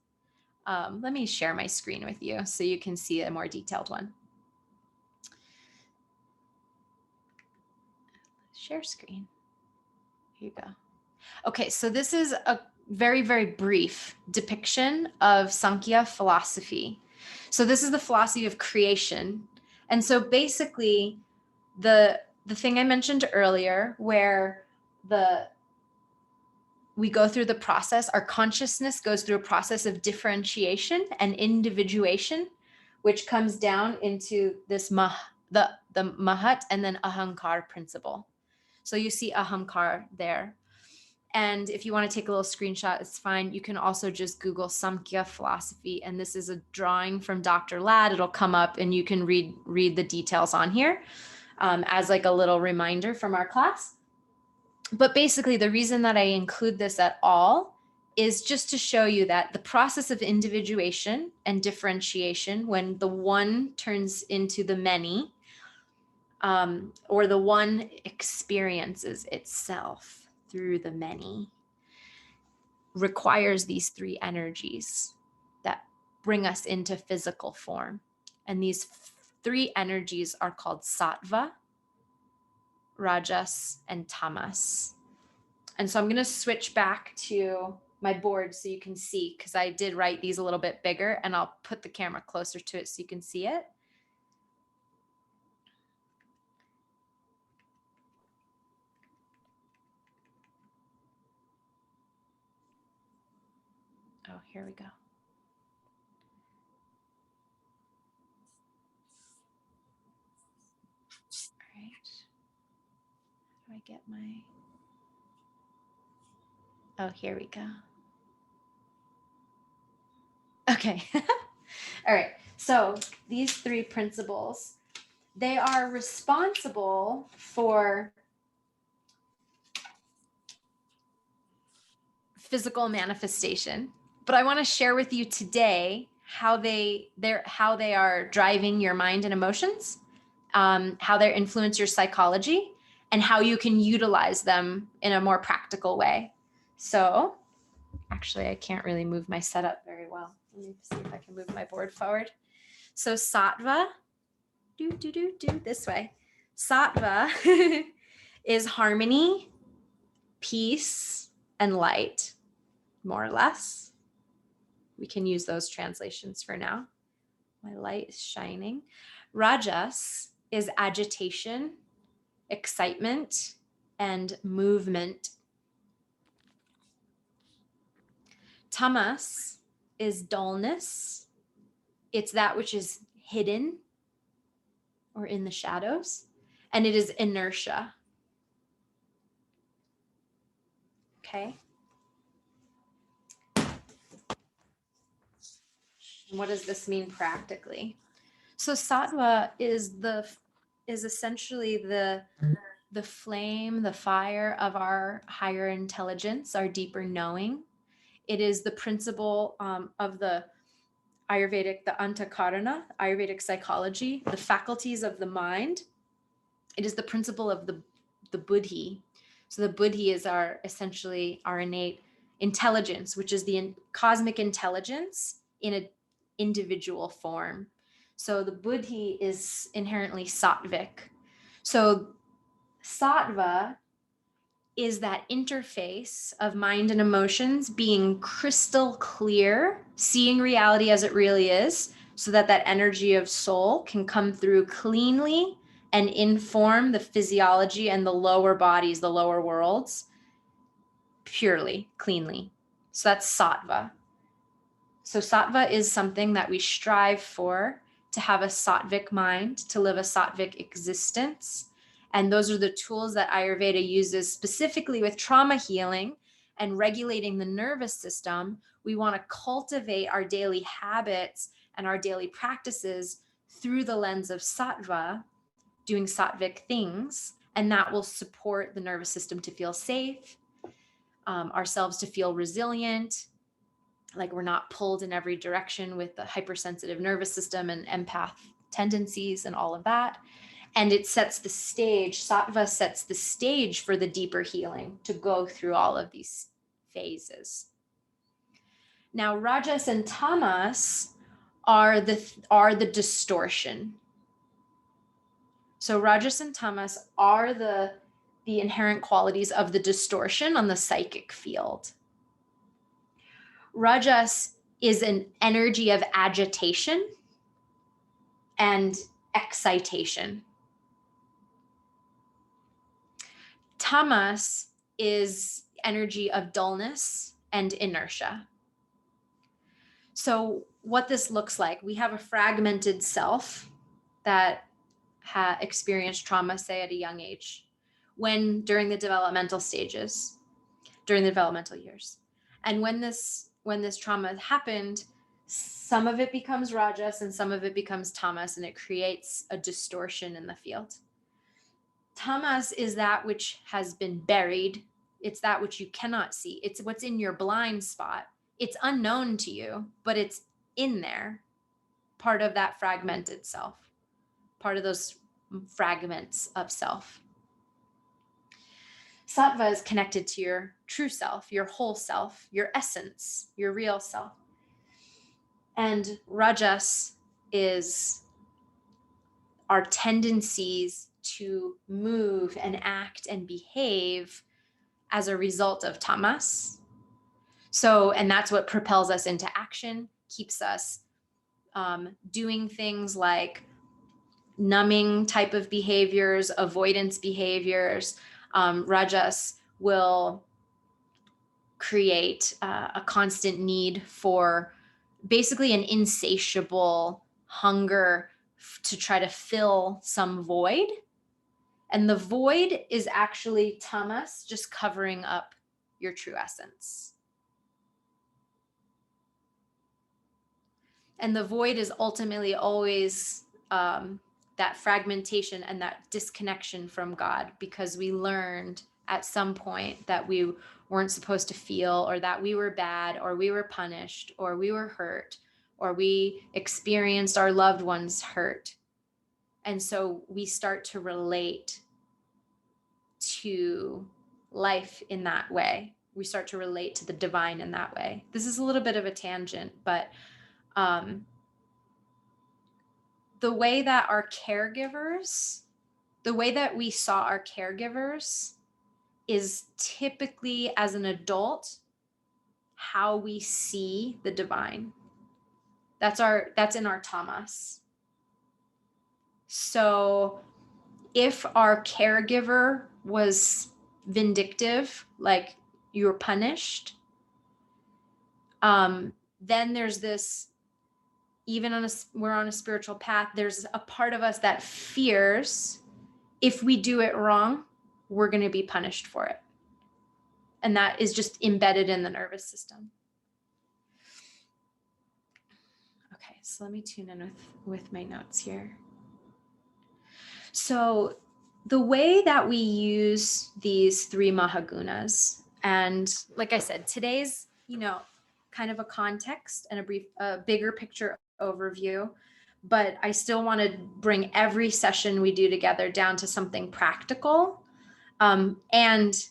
Let me share my screen with you so you can see a more detailed one. Share screen. Here you go. Okay, so this is a very, very brief depiction of Sankia philosophy. So this is the philosophy of creation. And so basically the thing I mentioned earlier where we go through the process, our consciousness goes through a process of differentiation and individuation, which comes down into this the Mahat and then Ahankar principle. So you see Ahankar there. And if you want to take a little screenshot, it's fine. You can also just Google Sankia philosophy. And this is a drawing from Dr. Ladd. It'll come up and you can read the details on here as like a little reminder from our class. But basically the reason that I include this at all is just to show you that the process of individuation and differentiation, when the one turns into the many, or the one experiences itself through the many, requires these three energies that bring us into physical form. And these three energies are called sattva, rajas, and tamas. And so I'm going to switch back to my board so you can see, because I did write these a little bit bigger, and I'll put the camera closer to it so you can see it. here we go. All right. How do I get my... Oh, here we go. Okay. All right. So these three principles, they are responsible for physical manifestation. But I want to share with you today how they are driving your mind and emotions, how they influence your psychology, and how you can utilize them in a more practical way. So actually, I can't really move my setup very well. Let me see if I can move my board forward. So sattva, this way. Sattva is harmony, peace, and light, more or less. We can use those translations for now. My light is shining. Rajas is agitation, excitement, and movement. Tamas is dullness. It's that which is hidden or in the shadows, and it is inertia. Okay. What does this mean practically? So sattva is essentially the flame, the fire of our higher intelligence, our deeper knowing. It is the principle of the Ayurvedic, the Antakarana, Ayurvedic Psychology, the faculties of the mind. It is the principle of the buddhi. So the buddhi is essentially our innate intelligence, which is the cosmic intelligence in an individual form. So the buddhi is inherently sattvic. So sattva is that interface of mind and emotions being crystal clear, seeing reality as it really is, so that energy of soul can come through cleanly and inform the physiology and the lower bodies, the lower worlds, purely, cleanly. So that's sattva. So sattva is something that we strive for, to have a sattvic mind, to live a sattvic existence. And those are the tools that Ayurveda uses specifically with trauma healing and regulating the nervous system. We want to cultivate our daily habits and our daily practices through the lens of sattva, doing sattvic things, and that will support the nervous system to feel safe, ourselves to feel resilient, like we're not pulled in every direction with the hypersensitive nervous system and empath tendencies and all of that. And it sets the stage, sattva sets the stage for the deeper healing to go through all of these phases. Now, rajas and tamas are the distortion. So rajas and tamas are the inherent qualities of the distortion on the psychic field. Rajas is an energy of agitation and excitation. Tamas is energy of dullness and inertia. So what this looks like, we have a fragmented self that experienced trauma, say at a young age, during the developmental stages, during the developmental years. And when this trauma happened, some of it becomes rajas and some of it becomes tamas, and it creates a distortion in the field. Tamas is that which has been buried. It's that which you cannot see. It's what's in your blind spot. It's unknown to you, but it's in there, part of that fragmented self, part of those fragments of self. Sattva is connected to your true self, your whole self, your essence, your real self. And rajas is our tendencies to move and act and behave as a result of tamas. So, and that's what propels us into action, keeps us doing things like numbing type of behaviors, avoidance behaviors. Rajas will create a constant need for basically an insatiable hunger to try to fill some void. And the void is actually tamas, just covering up your true essence. And the void is ultimately always that fragmentation and that disconnection from God, because we learned at some point that we weren't supposed to feel, or that we were bad, or we were punished, or we were hurt, or we experienced our loved ones hurt. And so we start to relate to life in that way. We start to relate to the divine in that way. This is a little bit of a tangent, but the way that we saw our caregivers is typically, as an adult, how we see the divine. That's in our tamas. So if our caregiver was vindictive, like you were punished, then there's this, even we're on a spiritual path, there's a part of us that fears if we do it wrong, we're going to be punished for it. And that is just embedded in the nervous system. Okay, so let me tune in with my notes here. So the way that we use these 3 Mahagunas, and like I said, today's, kind of a context and a bigger picture overview, but I still want to bring every session we do together down to something practical. And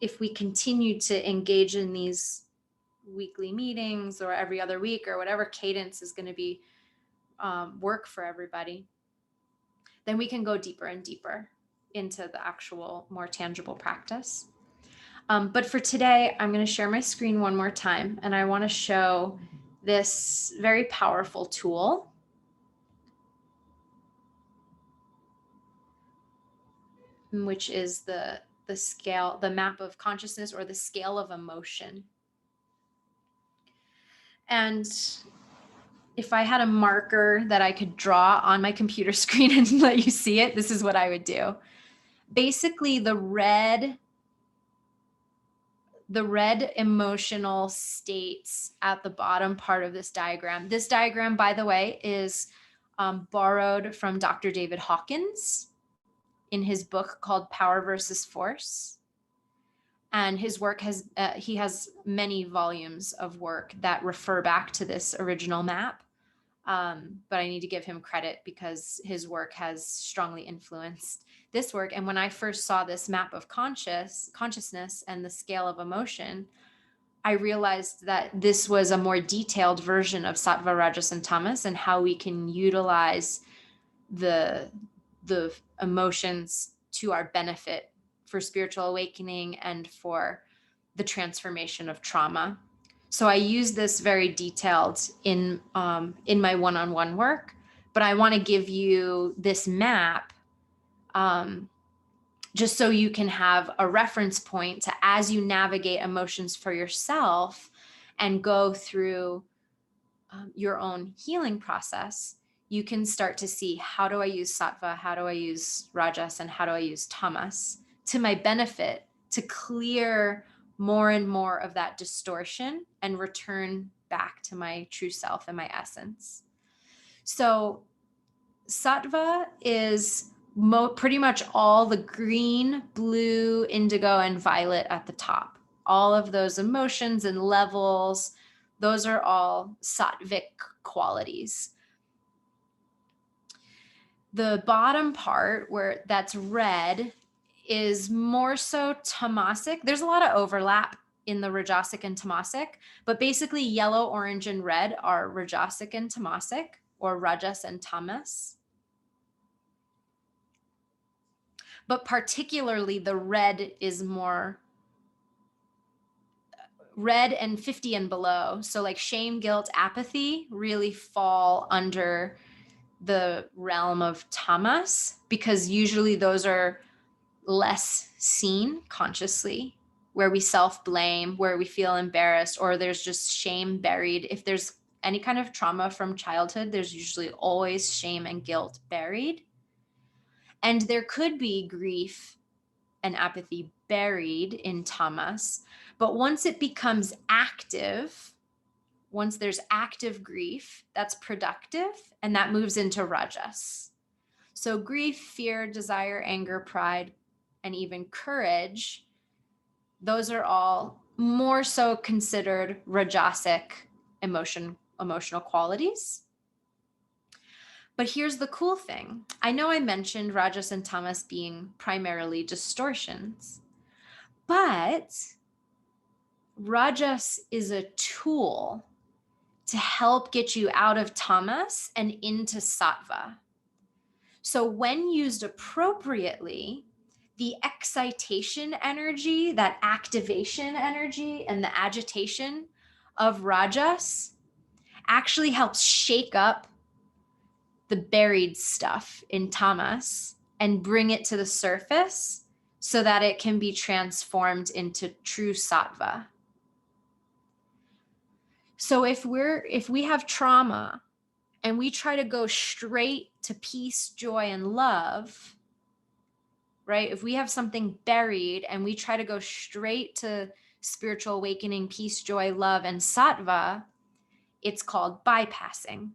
if we continue to engage in these weekly meetings or every other week or whatever cadence is going to be work for everybody, then we can go deeper and deeper into the actual more tangible practice. But for today, I'm going to share my screen one more time, and I want to show this very powerful tool. Which is the scale, the map of consciousness, or the scale of emotion. And if I had a marker that I could draw on my computer screen and let you see it, this is what I would do. Basically, the red emotional states at the bottom part of this diagram. This diagram, by the way, is borrowed from Dr. David Hawkins in his book called Power versus Force. And his work he has many volumes of work that refer back to this original map. But I need to give him credit because his work has strongly influenced this work. And when I first saw this map of consciousness and the scale of emotion, I realized that this was a more detailed version of Sattva, Rajas, and Tamas, and how we can utilize the emotions to our benefit for spiritual awakening and for the transformation of trauma. So I use this very detailed in my one-on-one work, but I want to give you this map just so you can have a reference point to, as you navigate emotions for yourself and go through your own healing process, you can start to see, how do I use sattva, how do I use rajas, and how do I use tamas to my benefit to clear more and more of that distortion and return back to my true self and my essence. So sattva is pretty much all the green, blue, indigo, and violet at the top. All of those emotions and levels, those are all sattvic qualities. The bottom part, where that's red, is more so tamasic. There's a lot of overlap in the rajasic and tamasic, but basically yellow, orange, and red are rajasic and tamasic, or rajas and tamas. But particularly the red is more red and 50 and below. So like shame, guilt, apathy really fall under the realm of tamas, because usually those are less seen consciously. where we self-blame, where we feel embarrassed, or there's just shame buried. If there's any kind of trauma from childhood, there's usually always shame and guilt buried. And there could be grief and apathy buried in tamas. But once it becomes active, once there's active grief, that's productive, and that moves into rajas. So grief, fear, desire, anger, pride, and even courage, those are all more so considered rajasic emotional qualities. But here's the cool thing. I know I mentioned rajas and tamas being primarily distortions, but rajas is a tool to help get you out of tamas and into sattva. So when used appropriately, the excitation energy, that activation energy, and the agitation of rajas actually helps shake up the buried stuff in tamas and bring it to the surface so that it can be transformed into true sattva. So if we have trauma and we try to go straight to peace, joy, and love, right? If we have something buried and we try to go straight to spiritual awakening, peace, joy, love, and sattva, it's called bypassing.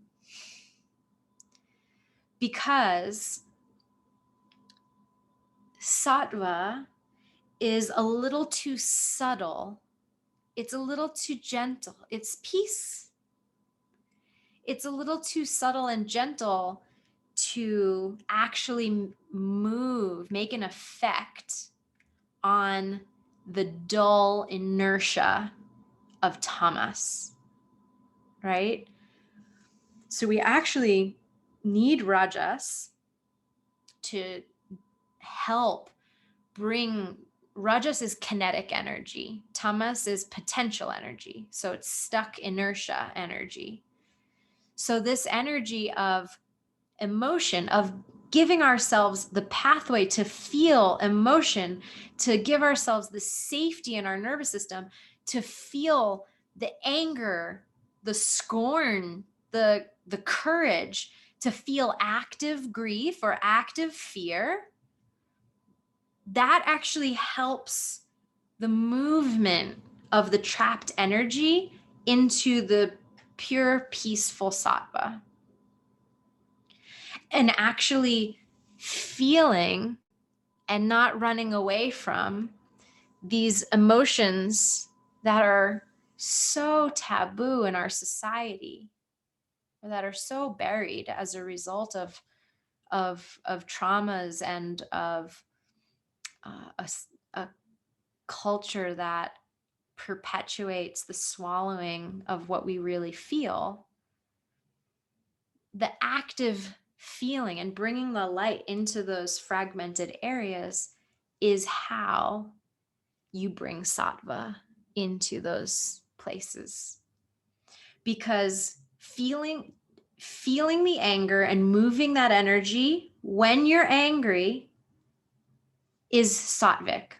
Because sattva is a little too subtle. It's a little too gentle. It's peace. It's a little too subtle and gentle to actually make an effect on the dull inertia of tamas, right? So we actually need rajas to help bring. Rajas is kinetic energy. Tamas is potential energy. So it's stuck inertia energy. So this energy of emotion, of giving ourselves the pathway to feel emotion, to give ourselves the safety in our nervous system, to feel the anger, the scorn, the courage, to feel active grief or active fear, that actually helps the movement of the trapped energy into the pure, peaceful sattva. And actually feeling and not running away from these emotions that are so taboo in our society, or that are so buried as a result of traumas and of a culture that perpetuates the swallowing of what we really feel. The active feeling and bringing the light into those fragmented areas is how you bring sattva into those places. Because feeling the anger and moving that energy when you're angry is sattvic.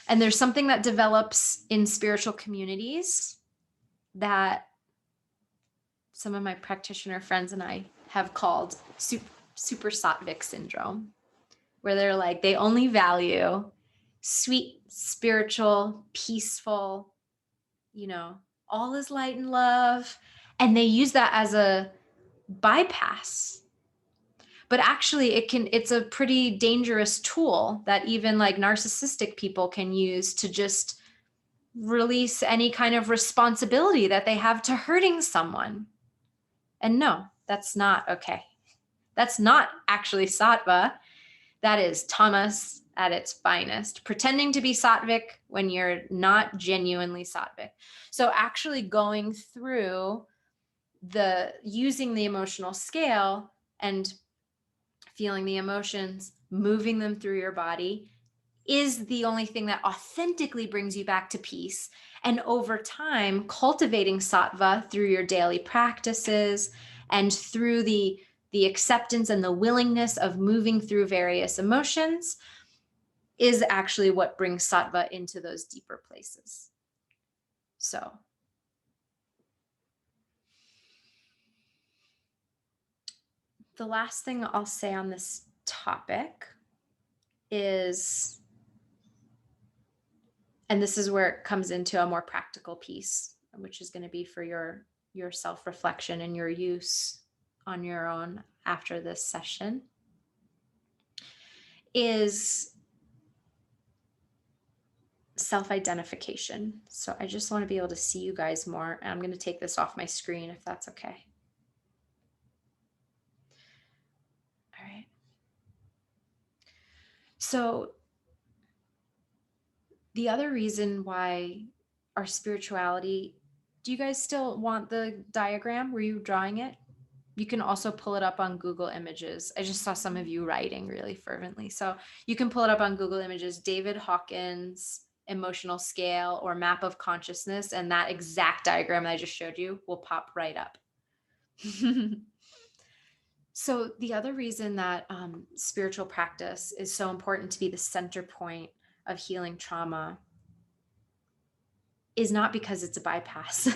And there's something that develops in spiritual communities that some of my practitioner friends and I have called super sattvic syndrome, where they're like, they only value sweet, spiritual, peaceful, all is light and love. And they use that as a bypass. But actually it's a pretty dangerous tool that even like narcissistic people can use to just release any kind of responsibility that they have to hurting someone. And no, that's not okay. That's not actually sattva. That is tamas at its finest, pretending to be sattvic when you're not genuinely sattvic. So actually going through using the emotional scale and feeling the emotions, moving them through your body is the only thing that authentically brings you back to peace. And over time, cultivating sattva through your daily practices and through the the acceptance and the willingness of moving through various emotions is actually what brings sattva into those deeper places. So the last thing I'll say on this topic is, and this is where it comes into a more practical piece, which is going to be for your self-reflection and your use on your own after this session, is self-identification. So I just want to be able to see you guys more. And I'm going to take this off my screen if that's okay. All right. So the other reason why our spirituality, do you guys still want the diagram? Were you drawing it? You can also pull it up on Google Images. I just saw some of you writing really fervently. So you can pull it up on Google Images, David Hawkins emotional scale or map of consciousness, and that exact diagram that I just showed you will pop right up. So the other reason that spiritual practice is so important to be the center point of healing trauma is not because it's a bypass,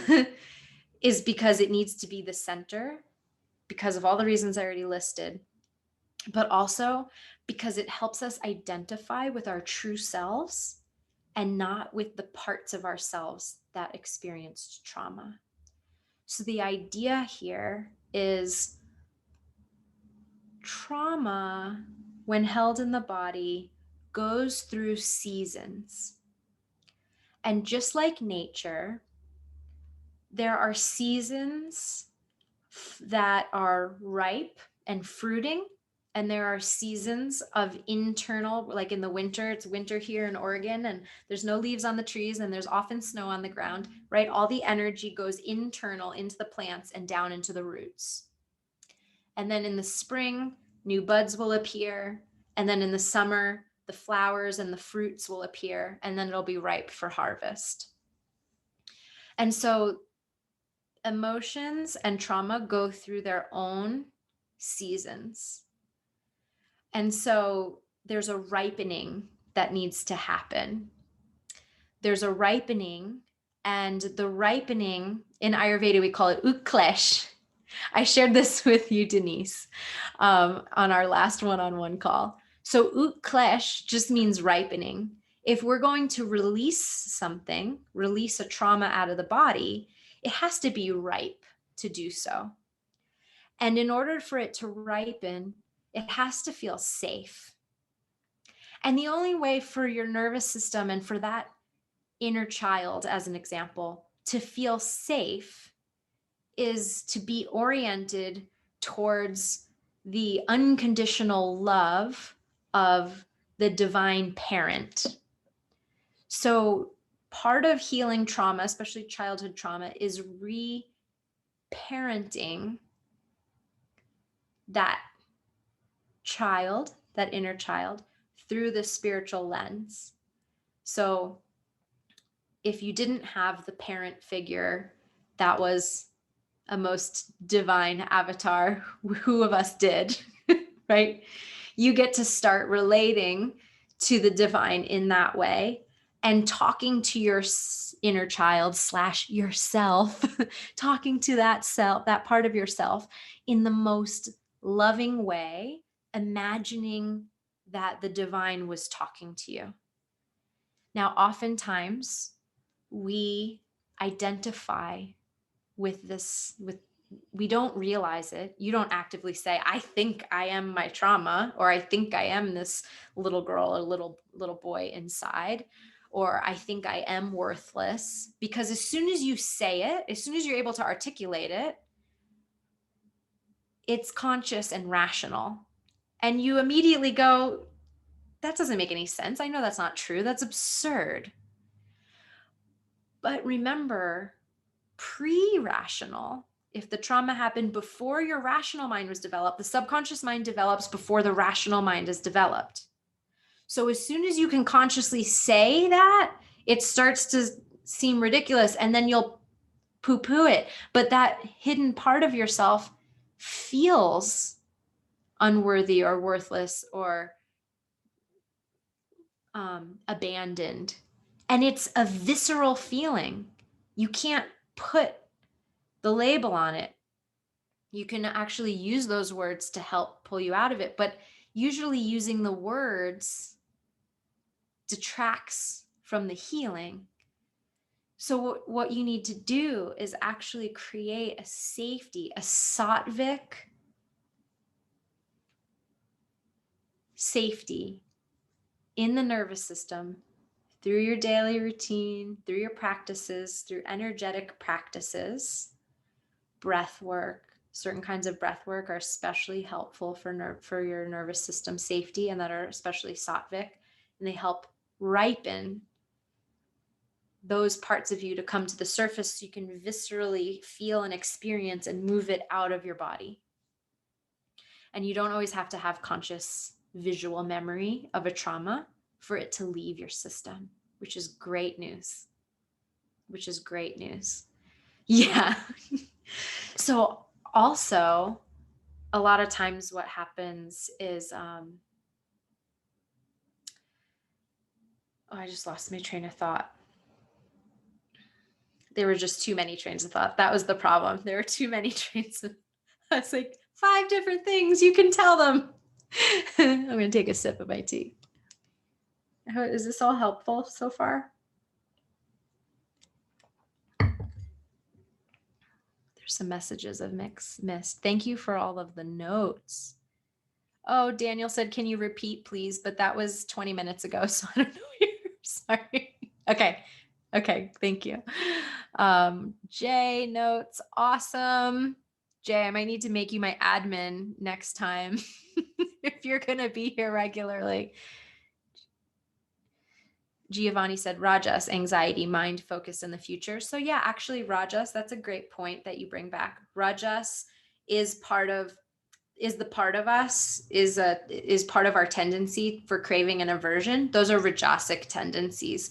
is because it needs to be the center because of all the reasons I already listed, but also because it helps us identify with our true selves and not with the parts of ourselves that experienced trauma. So the idea here is trauma, when held in the body, goes through seasons. And just like nature, there are seasons that are ripe and fruiting, and there are seasons of internal, like in the winter, it's winter here in Oregon, and there's no leaves on the trees, and there's often snow on the ground, right? All the energy goes internal into the plants and down into the roots. And then in the spring, new buds will appear. And then in the summer, the flowers and the fruits will appear, and then it'll be ripe for harvest. And so emotions and trauma go through their own seasons. And so there's a ripening that needs to happen. There's a ripening, and the ripening in Ayurveda, we call it utklesh. I shared this with you, Denise, on our last one-on-one call. So utklesh just means ripening. If we're going to release something, release a trauma out of the body, it has to be ripe to do so. And in order for it to ripen, it has to feel safe. And the only way for your nervous system and for that inner child, as an example, to feel safe is to be oriented towards the unconditional love of the divine parent. So part of healing trauma, especially childhood trauma, is re-parenting that child, that inner child, through the spiritual lens. So if you didn't have the parent figure that was a most divine avatar, who of us did, right? You get to start relating to the divine in that way and talking to your inner child / yourself, talking to that self, that part of yourself in the most loving way, imagining that the divine was talking to you. Now, oftentimes we identify with this, we don't realize it. You don't actively say, I think I am my trauma, or I think I am this little girl or little boy inside, or I think I am worthless. Because as soon as you say it, as soon as you're able to articulate it, it's conscious and rational. And you immediately go, that doesn't make any sense. I know that's not true. That's absurd. But remember, pre-rational, if the trauma happened before your rational mind was developed, the subconscious mind develops before the rational mind is developed. So as soon as you can consciously say that, it starts to seem ridiculous, and then you'll poo-poo it. But that hidden part of yourself feels unworthy or worthless or abandoned. And it's a visceral feeling. You can't put the label on it. You can actually use those words to help pull you out of it. But usually using the words detracts from the healing. So what you need to do is actually create a safety, a sattvic safety in the nervous system through your daily routine, through your practices, through energetic practices, breath work. Certain kinds of breath work are especially helpful for your nervous system safety, and that are especially sattvic, and they help ripen those parts of you to come to the surface so you can viscerally feel and experience and move it out of your body. And you don't always have to have conscious visual memory of a trauma for it to leave your system, which is great news. Yeah. So also, a lot of times what happens is, I just lost my train of thought. There were just too many trains of thought. That was the problem. There were too many trains of, I was like, 5 different things, you can tell them. I'm going to take a sip of my tea. Is this all helpful so far? There's some messages I've missed. Thank you for all of the notes. Oh, Daniel said, can you repeat, please? But that was 20 minutes ago, so I don't know. Sorry. Okay. Thank you. Jay notes. Awesome. Jay, I might need to make you my admin next time if you're going to be here regularly. Giovanni said, Rajas, anxiety, mind, focus in the future. So yeah, actually Rajas, that's a great point that you bring back. Rajas is part of us, is part of our tendency for craving and aversion. Those are rajasic tendencies.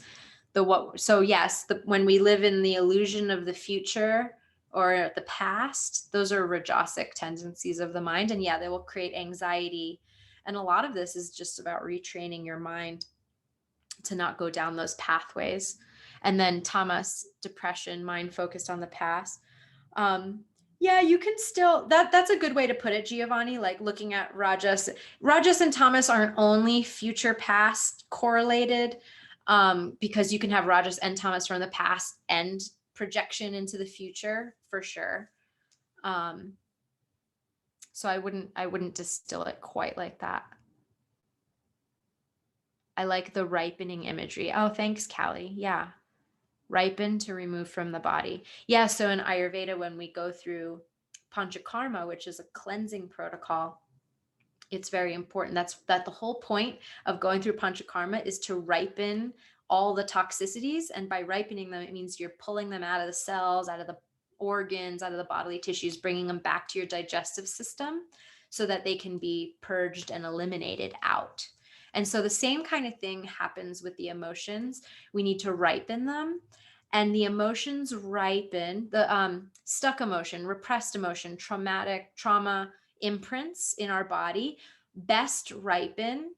When we live in the illusion of the future or the past, those are rajasic tendencies of the mind. And yeah, they will create anxiety. And a lot of this is just about retraining your mind to not go down those pathways. And then tamas, depression, mind focused on the past. Yeah, you can still, that's a good way to put it, Giovanni, like looking at Rajas and tamas aren't only future past correlated, because you can have Rajas and tamas from the past and projection into the future for sure. So I wouldn't distill it quite like that. I like the ripening imagery. Oh, thanks, Callie. Yeah. Ripen to remove from the body. Yeah. So in Ayurveda, when we go through Panchakarma, which is a cleansing protocol, it's very important. That the whole point of going through Panchakarma is to ripen all the toxicities. And by ripening them, it means you're pulling them out of the cells, out of the organs, out of the bodily tissues, bringing them back to your digestive system so that they can be purged and eliminated out. And so the same kind of thing happens with the emotions. We need to ripen them. And the emotions ripen, the stuck emotion, repressed emotion, trauma imprints in our body best ripen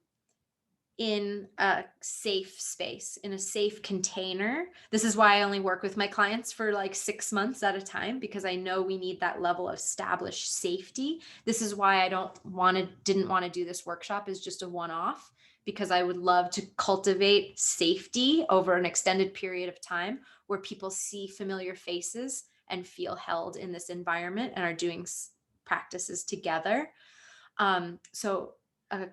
in a safe space, in a safe container. This is why I only work with my clients for like 6 months at a time, because I know we need that level of established safety. This is why I didn't want to do this workshop as just a one-off, because I would love to cultivate safety over an extended period of time where people see familiar faces and feel held in this environment and are doing practices together. So a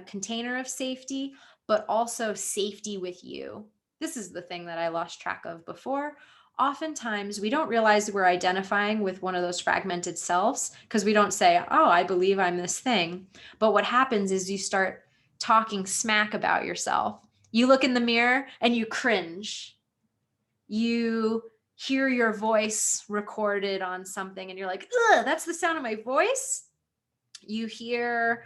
container of safety, but also safety with you. This is the thing that I lost track of before. Oftentimes we don't realize we're identifying with one of those fragmented selves because we don't say, oh, I believe I'm this thing. But what happens is you start talking smack about yourself. You look in the mirror and you cringe. You hear your voice recorded on something and you're like, ugh, that's the sound of my voice. You hear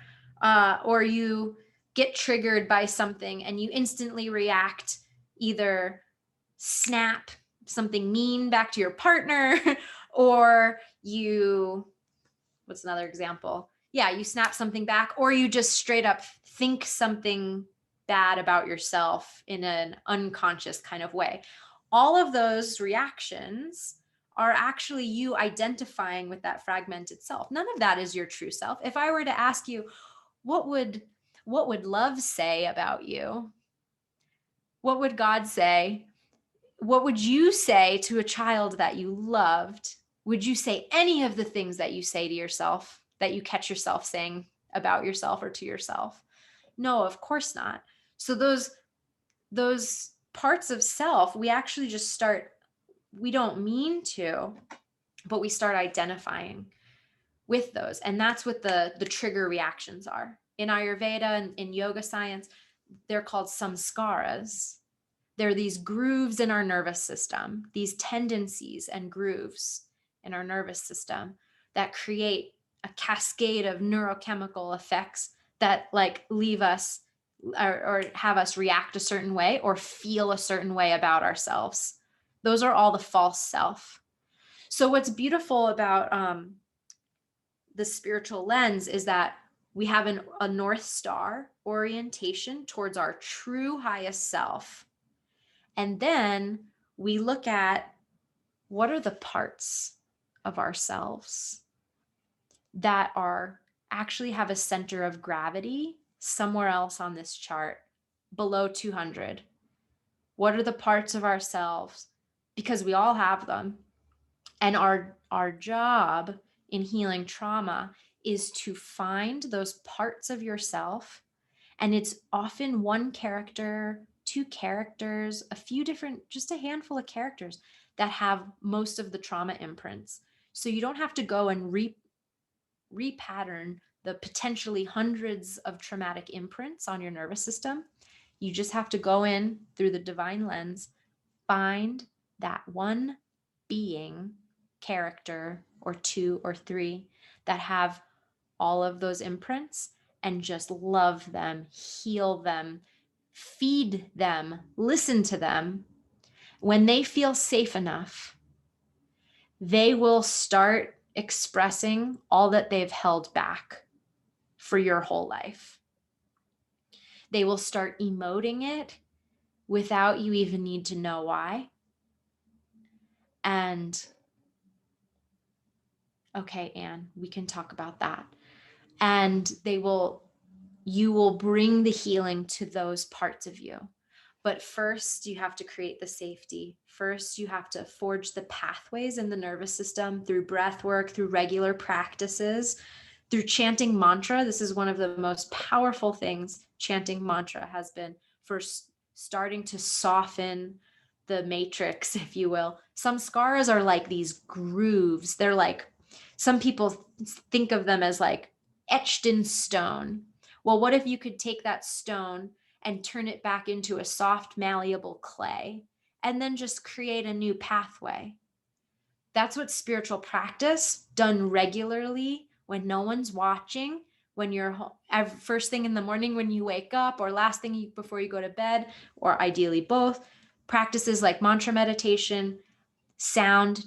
or you get triggered by something and you instantly react, either snap something mean back to your partner, or what's another example? yeah, you snap something back, or you just straight up think something bad about yourself in an unconscious kind of way. All of those reactions are actually you identifying with that fragmented self. None of that is your true self. If I were to ask you, what would love say about you? What would God say? What would you say to a child that you loved? Would you say any of the things that you say to yourself, that you catch yourself saying about yourself or to yourself? No, of course not. So those parts of self, we actually just start, we don't mean to, but we start identifying with those. And that's what the trigger reactions are. In Ayurveda and in yoga science, they're called samskaras. There are these grooves in our nervous system, these tendencies and grooves in our nervous system that create a cascade of neurochemical effects that like leave us or have us react a certain way or feel a certain way about ourselves. Those are all the false self. So what's beautiful about the spiritual lens is that we have a North Star orientation towards our true highest self. And then we look at what are the parts of ourselves that are actually have a center of gravity somewhere else on this chart below 200. What are the parts of ourselves? Because we all have them. And our job in healing trauma is to find those parts of yourself. And it's often one character, two characters, a few different, just a handful of characters that have most of the trauma imprints. So you don't have to go and repattern the potentially hundreds of traumatic imprints on your nervous system. You just have to go in through the divine lens, find that one being, character, or two or three that have all of those imprints and just love them, heal them, feed them, listen to them. When they feel safe enough, they will start expressing all that they've held back for your whole life. They will start emoting it without you even need to know why. And okay, Anne, we can talk about that. And you will bring the healing to those parts of you. But first, you have to create the safety. First, you have to forge the pathways in the nervous system through breath work, through regular practices, through chanting mantra. This is one of the most powerful things chanting mantra has been for starting to soften the matrix, if you will. Some scars are like these grooves. They're like, some people think of them as like etched in stone. Well, what if you could take that stone and turn it back into a soft, malleable clay, and then just create a new pathway? That's what spiritual practice done regularly when no one's watching, when you're first thing in the morning when you wake up, or last thing before you go to bed, or ideally both. Practices like mantra meditation,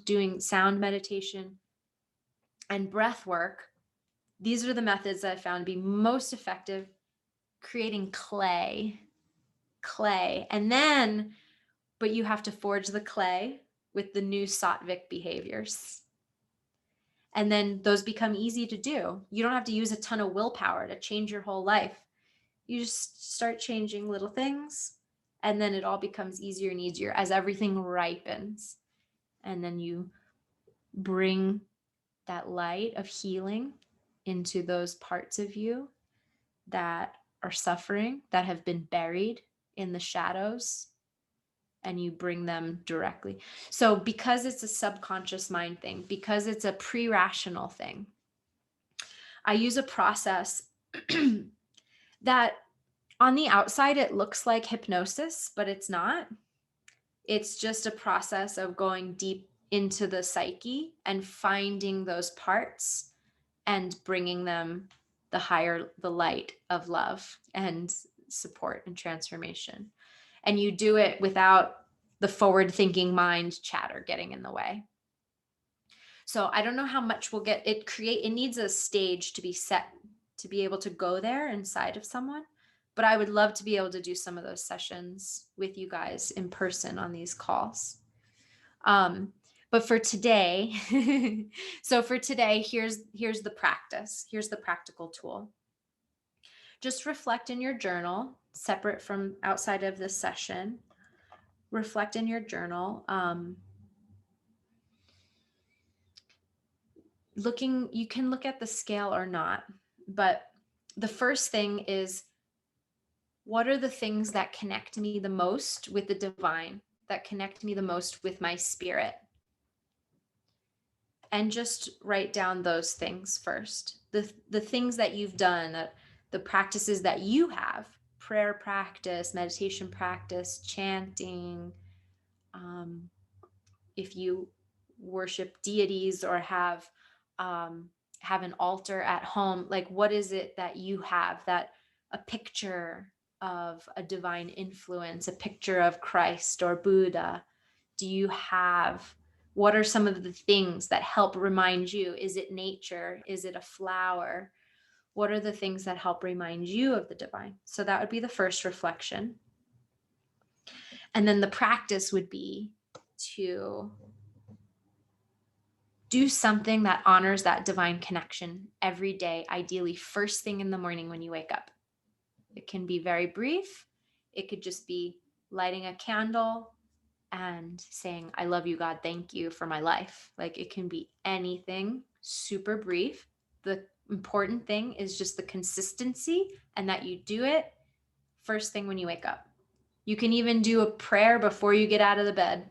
doing sound meditation, and breath work. These are the methods that I found to be most effective, creating clay. And then, but you have to forge the clay with the new sattvic behaviors. And then those become easy to do. You don't have to use a ton of willpower to change your whole life. You just start changing little things, and then it all becomes easier and easier as everything ripens. And then you bring that light of healing into those parts of you that are suffering, that have been buried in the shadows, and you bring them directly. So because it's a subconscious mind thing, because it's a pre-rational thing, I use a process that on the outside, it looks like hypnosis, but it's not. It's just a process of going deep into the psyche and finding those parts and bringing them the light of love and support and transformation. And you do it without the forward thinking mind chatter getting in the way. So I don't know how much we'll get. It needs a stage to be set to be able to go there inside of someone. But I would love to be able to do some of those sessions with you guys in person on these calls. But for today, so for today, here's the practice. Here's the practical tool. Just reflect in your journal, separate from outside of this session. Reflect in your journal. You can look at the scale or not, but the first thing is, what are the things that connect me the most with the divine, that connect me the most with my spirit? And just write down those things first. The things that you've done, the practices that you have, prayer practice, meditation practice, chanting, if you worship deities or have an altar at home, like what is it that you have, that a picture of a divine influence, a picture of Christ or Buddha? Do you have, what are some of the things that help remind you? Is it nature? Is it a flower? What are the things that help remind you of the divine? So that would be the first reflection. And then the practice would be to do something that honors that divine connection every day, ideally first thing in the morning when you wake up. It can be very brief. It could just be lighting a candle and saying, I love you, God, thank you for my life. Like, it can be anything, super brief. The important thing is just the consistency, and that you do it first thing when you wake up. You can even do a prayer before you get out of the bed.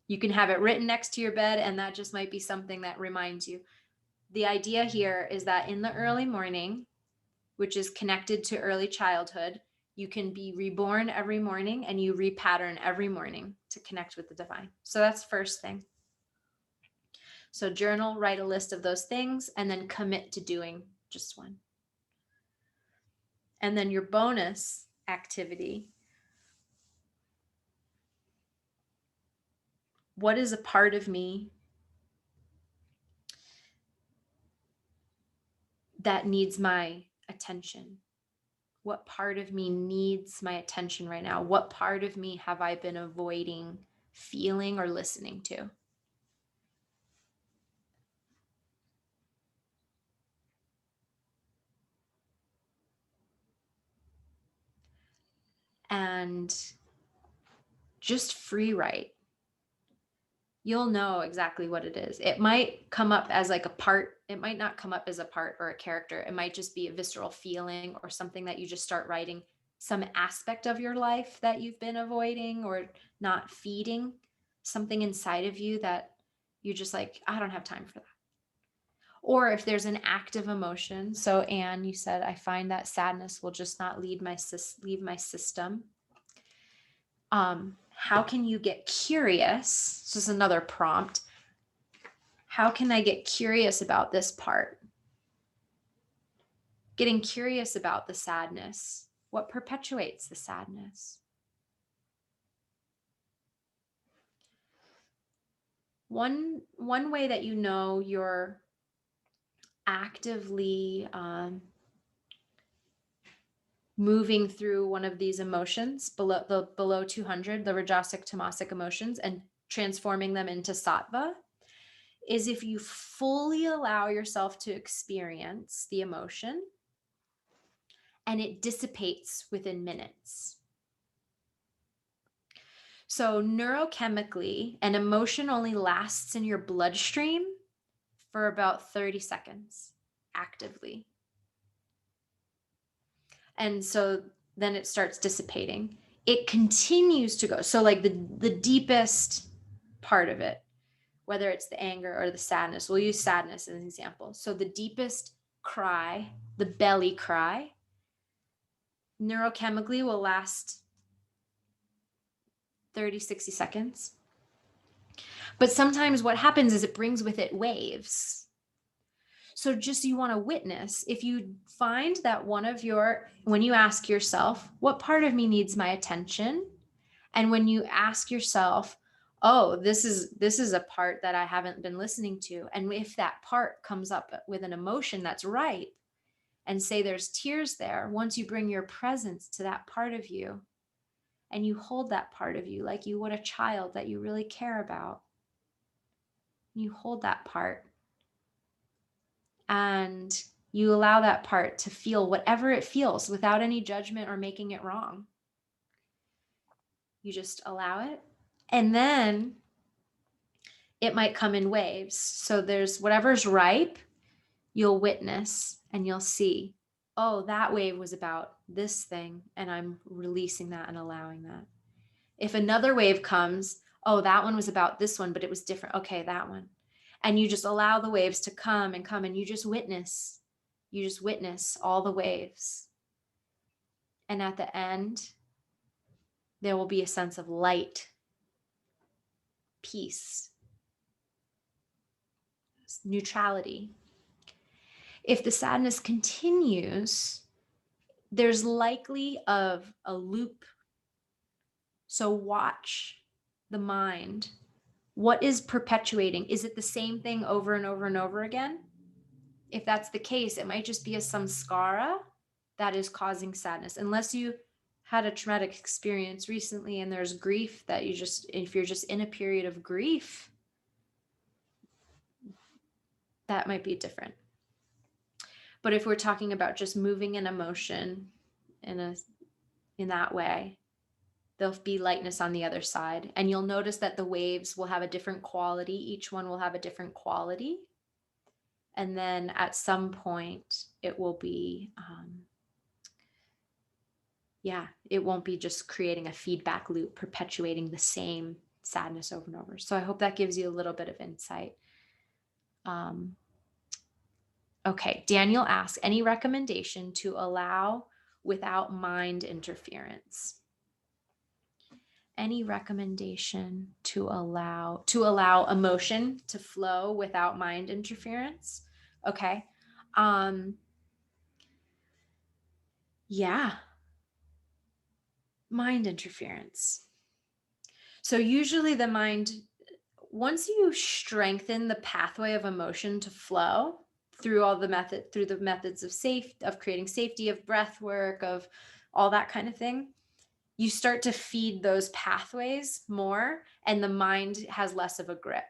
You can have it written next to your bed, and that just might be something that reminds you. The idea here is that in the early morning, which is connected to early childhood, you can be reborn every morning, and you repattern every morning to connect with the divine. So that's first thing. So journal, write a list of those things, and then commit to doing just one. And then your bonus activity. What is a part of me that needs my attention? What part of me needs my attention right now? What part of me have I been avoiding feeling or listening to? And just free write. You'll know exactly what it is. It might come up as like a part. It might not come up as a part or a character. It might just be a visceral feeling or something that you just start writing, some aspect of your life that you've been avoiding or not feeding, something inside of you that you're just like, I don't have time for that. Or if there's an active emotion. So Anne, you said, I find that sadness will just not leave my system. How can you get curious? This is another prompt. How can I get curious about this part? Getting curious about the sadness. What perpetuates the sadness? One way that you know you're actively moving through one of these emotions below 200, the rajasic tamasic emotions, and transforming them into sattva, is if you fully allow yourself to experience the emotion and it dissipates within minutes. So neurochemically, an emotion only lasts in your bloodstream for about 30 seconds actively. And so then it starts dissipating. It continues to go. So like the deepest part of it, whether it's the anger or the sadness, we'll use sadness as an example. So the deepest cry, the belly cry, neurochemically will last 30, 60 seconds. But sometimes what happens is it brings with it waves. So just you want to witness, if you find that when you ask yourself, what part of me needs my attention? And when you ask yourself, oh, this is a part that I haven't been listening to. And if that part comes up with an emotion that's right, and say there's tears there, once you bring your presence to that part of you and you hold that part of you like you would a child that you really care about, you hold that part and you allow that part to feel whatever it feels without any judgment or making it wrong. You just allow it. And then it might come in waves. So there's whatever's ripe, you'll witness and you'll see, oh, that wave was about this thing, and I'm releasing that and allowing that. If another wave comes, oh, that one was about this one, but it was different. Okay, that one. And you just allow the waves to come, and you just witness. You just witness all the waves. And at the end, there will be a sense of light, peace, neutrality. If the sadness continues, there's likely of a loop. So watch the mind. What is perpetuating? Is it the same thing over and over and over again? If that's the case, it might just be a samskara that is causing sadness. Unless you had a traumatic experience recently and there's grief that if you're just in a period of grief, that might be different. But if we're talking about just moving an emotion in that way, there'll be lightness on the other side. And you'll notice that the waves will have a different quality. Each one will have a different quality. And then at some point, it will be, it won't be just creating a feedback loop, perpetuating the same sadness over and over. So I hope that gives you a little bit of insight. Okay, Daniel asks, any recommendation to allow without mind interference? Any recommendation to allow emotion to flow without mind interference? Okay. Mind interference. So usually the mind, once you strengthen the pathway of emotion to flow through the methods of creating safety, of breath work, of all that kind of thing, you start to feed those pathways more and the mind has less of a grip.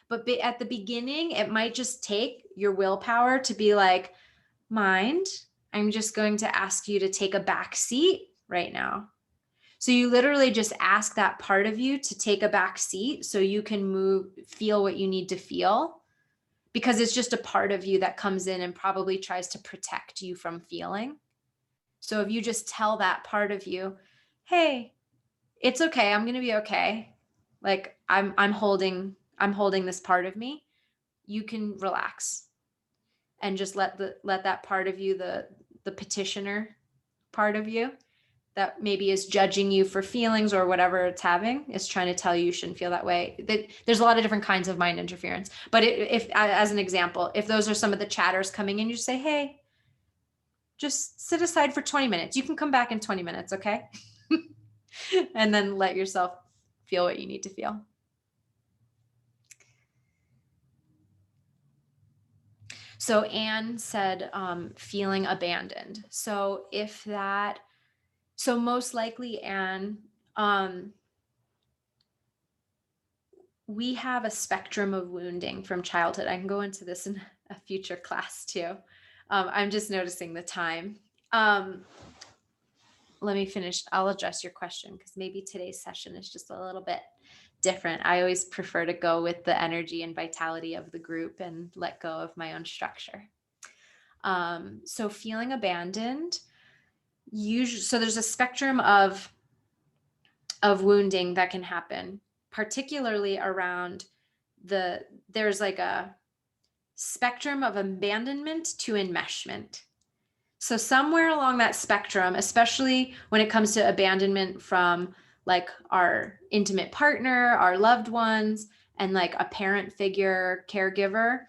But at the beginning, it might just take your willpower to be like, mind, I'm just going to ask you to take a back seat right now. So you literally just ask that part of you to take a back seat so you can feel what you need to feel, because it's just a part of you that comes in and probably tries to protect you from feeling. So if you just tell that part of you, hey, it's okay, I'm going to be okay. Like I'm holding this part of me. You can relax and just let that part of you, the petitioner part of you that maybe is judging you for feelings or whatever it's having, is trying to tell you shouldn't feel that way. There's a lot of different kinds of mind interference. But if, as an example, if those are some of the chatters coming in, you just say, hey, just sit aside for 20 minutes. You can come back in 20 minutes, okay? And then let yourself feel what you need to feel. So Anne said, feeling abandoned. So most likely, Anne, we have a spectrum of wounding from childhood. I can go into this in a future class too. I'm just noticing the time. Let me finish. I'll address your question because maybe today's session is just a little bit different. I always prefer to go with the energy and vitality of the group and let go of my own structure. So feeling abandoned, so there's a spectrum of wounding that can happen, particularly around there's like a spectrum of abandonment to enmeshment. So somewhere along that spectrum, especially when it comes to abandonment from like our intimate partner, our loved ones, and like a parent figure, caregiver,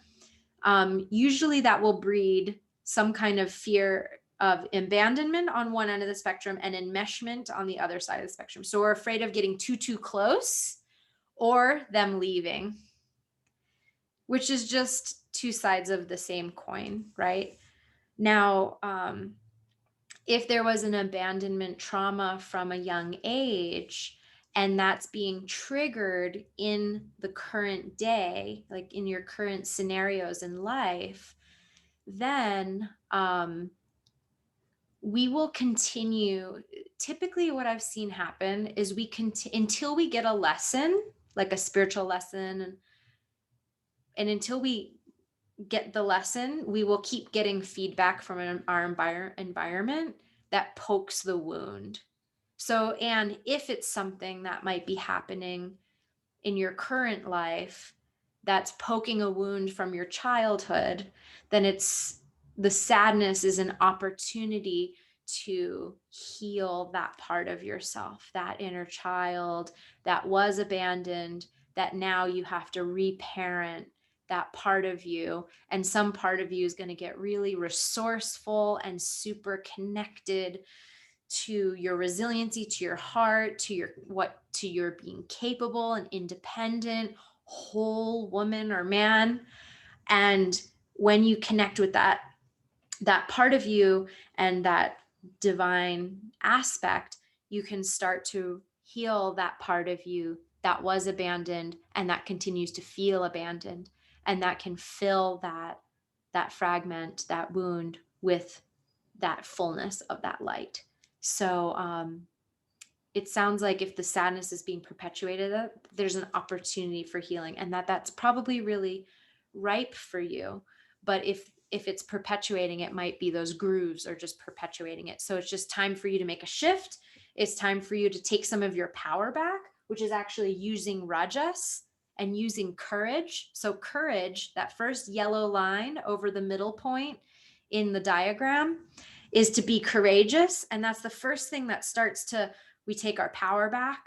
usually that will breed some kind of fear of abandonment on one end of the spectrum and enmeshment on the other side of the spectrum. So we're afraid of getting too close or them leaving, which is just two sides of the same coin, right? Now, if there was an abandonment trauma from a young age, and that's being triggered in the current day, like in your current scenarios in life, then we will continue. Typically, what I've seen happen is we continue until we get a lesson, like a spiritual lesson, and until we get the lesson, we will keep getting feedback from our environment that pokes the wound. So, and if it's something that might be happening in your current life that's poking a wound from your childhood, then the sadness is an opportunity to heal that part of yourself, that inner child that was abandoned, that now you have to reparent that part of you. And some part of you is going to get really resourceful and super connected to your resiliency, to your heart, to your being capable and independent, whole woman or man. And when you connect with that part of you and that divine aspect, you can start to heal that part of you that was abandoned and that continues to feel abandoned, and that can fill that fragment, that wound, with that fullness of that light. So it sounds like if the sadness is being perpetuated, there's an opportunity for healing, and that's probably really ripe for you. But if it's perpetuating, it might be those grooves are just perpetuating it. So it's just time for you to make a shift. It's time for you to take some of your power back, which is actually using rajas and using courage. So courage, that first yellow line over the middle point in the diagram, is to be courageous. And that's the first thing that starts to, we take our power back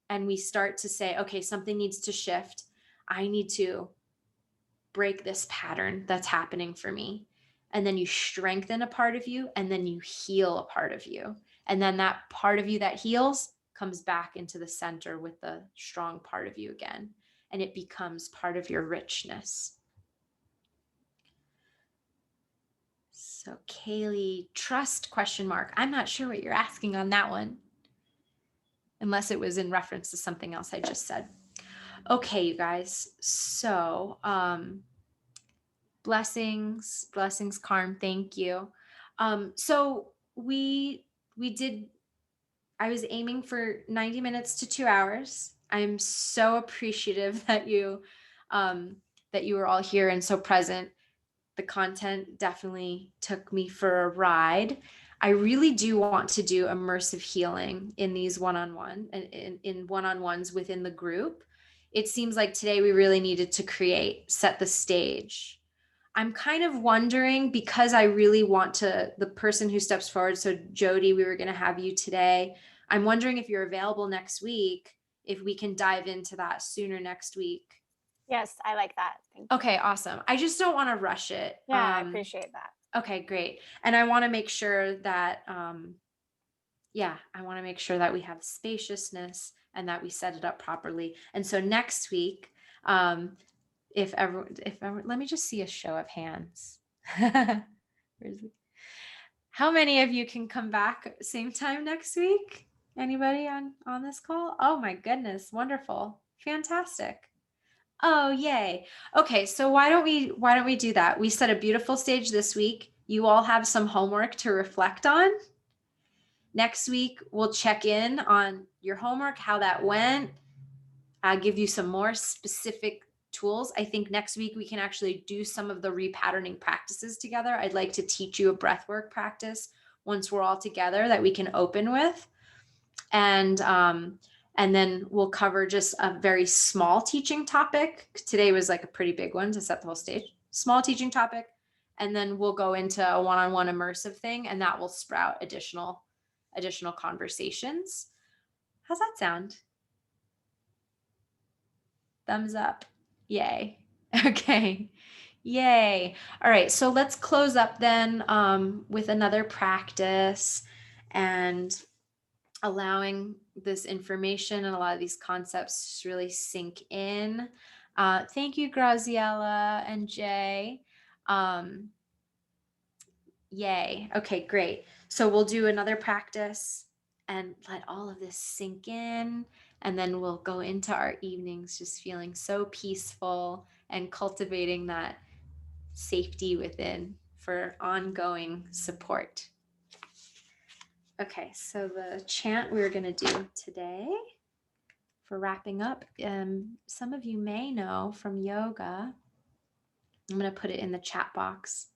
and we start to say, okay, something needs to shift. I need to break this pattern that's happening for me. And then you strengthen a part of you, and then you heal a part of you. And then that part of you that heals comes back into the center with the strong part of you again. And it becomes part of your richness. So Kaylee, trust ? I'm not sure what you're asking on that one, unless it was in reference to something else I just said. Okay, you guys. So blessings, Carm. Thank you. So we did. I was aiming for 90 minutes to 2 hours. I'm so appreciative that you were all here and so present. The content definitely took me for a ride. I really do want to do immersive healing in these one-on-one and in one-on-ones within the group. It seems like today we really needed to set the stage. I'm kind of wondering, because I really want to, the person who steps forward, so Jody, we were going to have you today. I'm wondering if you're available next week, if we can dive into that sooner next week. Yes, I like that. Thank you. Okay, awesome. I just don't want to rush it. Yeah, I appreciate that. Okay, great. And I want to make sure that, I want to make sure that we have spaciousness and that we set it up properly. And so next week, if ever, let me just see a show of hands. How many of you can come back same time next week? Anybody on this call? Oh my goodness, wonderful, fantastic. Oh, yay. Okay, so why don't we do that? We set a beautiful stage this week. You all have some homework to reflect on. Next week, we'll check in on your homework, how that went. I'll give you some more specific tools. I think next week we can actually do some of the repatterning practices together. I'd like to teach you a breathwork practice once we're all together that we can open with. And then we'll cover just a very small teaching topic. Today was like a pretty big one to set the whole stage. Small teaching topic. And then we'll go into a one-on-one immersive thing, and that will sprout additional conversations. How's that sound? Thumbs up. Yay. Okay. Yay. All right. So let's close up then with another practice and allowing this information and a lot of these concepts to really sink in. Thank you, Graziella and Jay. Yay. Okay, great. So we'll do another practice and let all of this sink in. And then we'll go into our evenings just feeling so peaceful and cultivating that safety within for ongoing support. Okay, so the chant we're going to do today for wrapping up, some of you may know from yoga. I'm going to put it in the chat box.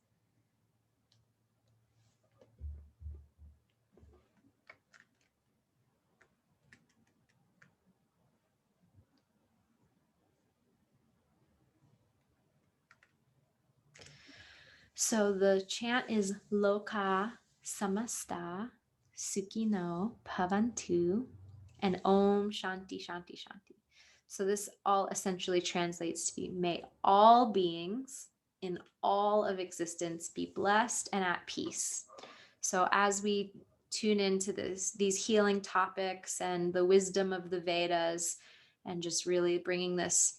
So the chant is Loka Samasta Sukhino Bhavantu and Om Shanti Shanti Shanti. So this all essentially translates to be, may all beings in all of existence be blessed and at peace. So as we tune into these healing topics and the wisdom of the Vedas, and just really bringing this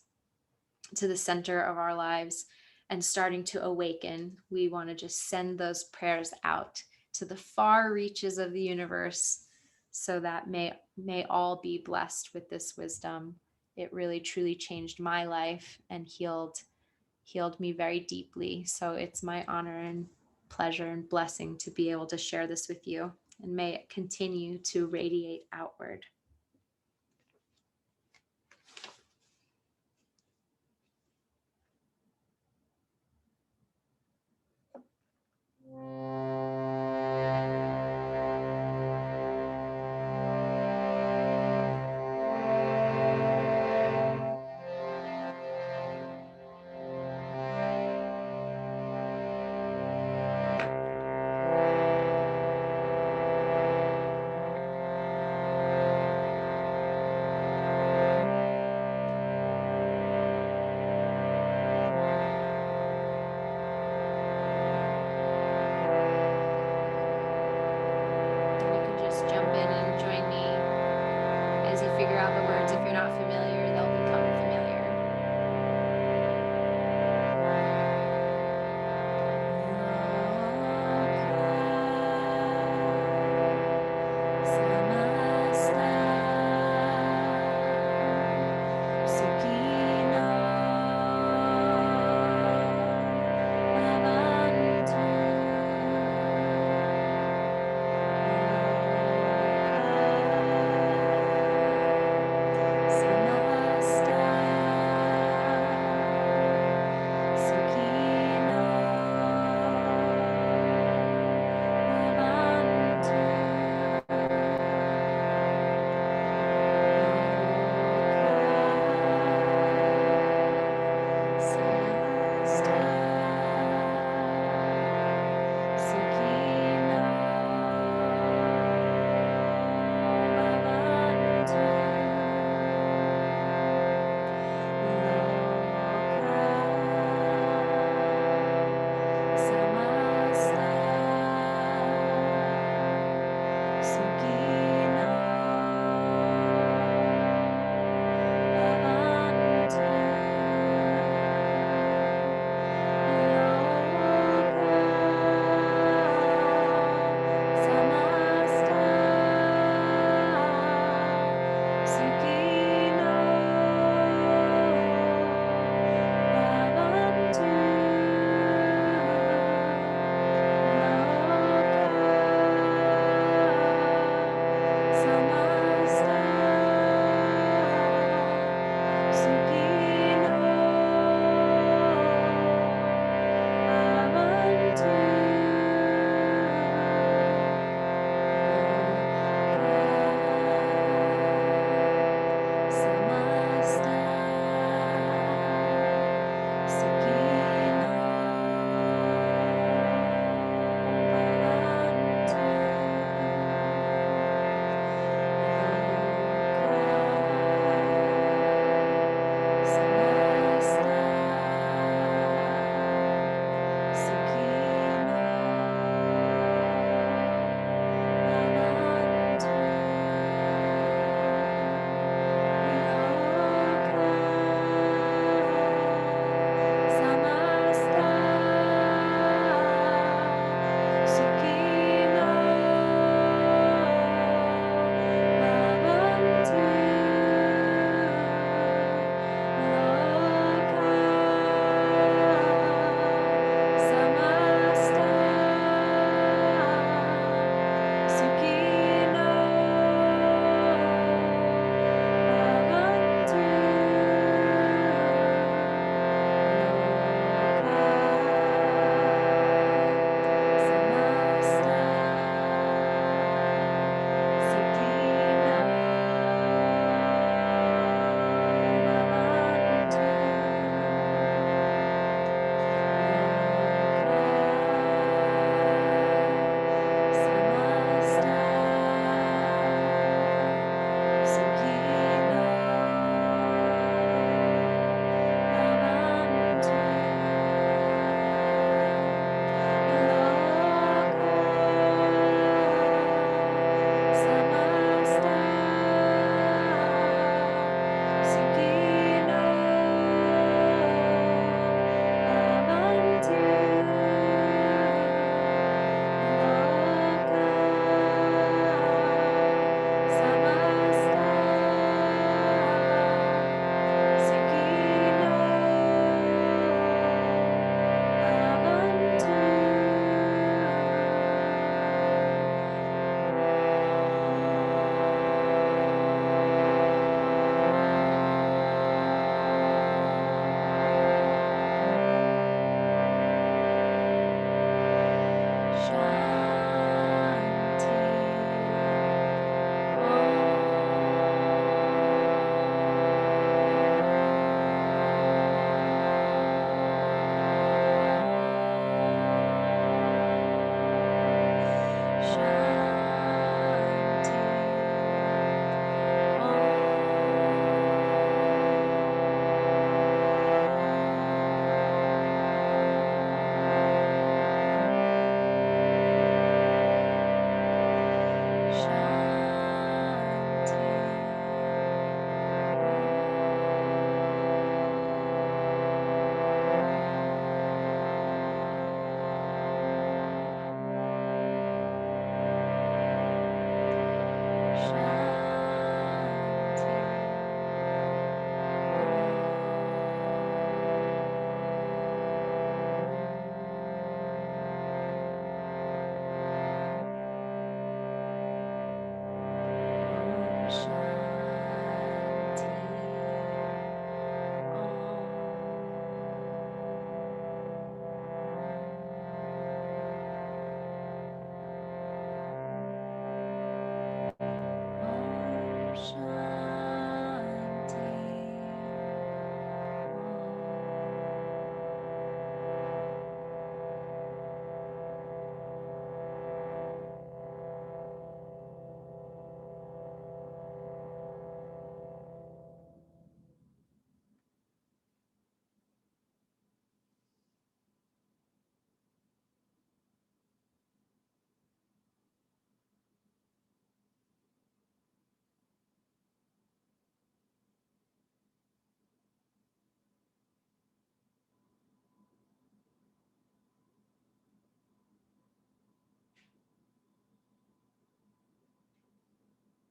to the center of our lives and starting to awaken, we want to just send those prayers out to the far reaches of the universe, so that may all be blessed with this wisdom. It really truly changed my life and healed me very deeply. So it's my honor and pleasure and blessing to be able to share this with you, and may it continue to radiate outward.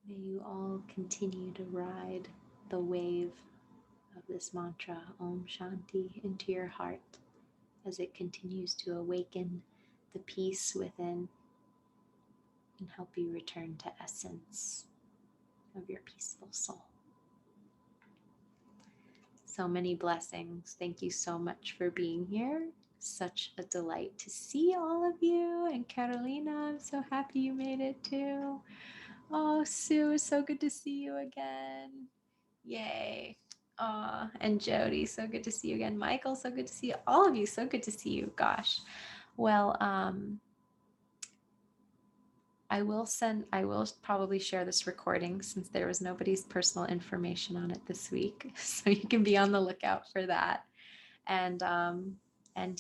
May you all continue to ride the wave of this mantra, Om Shanti, into your heart as it continues to awaken the peace within and help you return to essence of your peaceful soul. So many blessings. Thank you so much for being here. Such a delight to see all of you. And Carolina, I'm so happy you made it too. Oh, Sue, it's so good to see you again. Yay. And Jody, so good to see you again. Michael, so good to see you. All of you, so good to see you. Gosh. Well, I will probably share this recording since there was nobody's personal information on it this week. So you can be on the lookout for that. And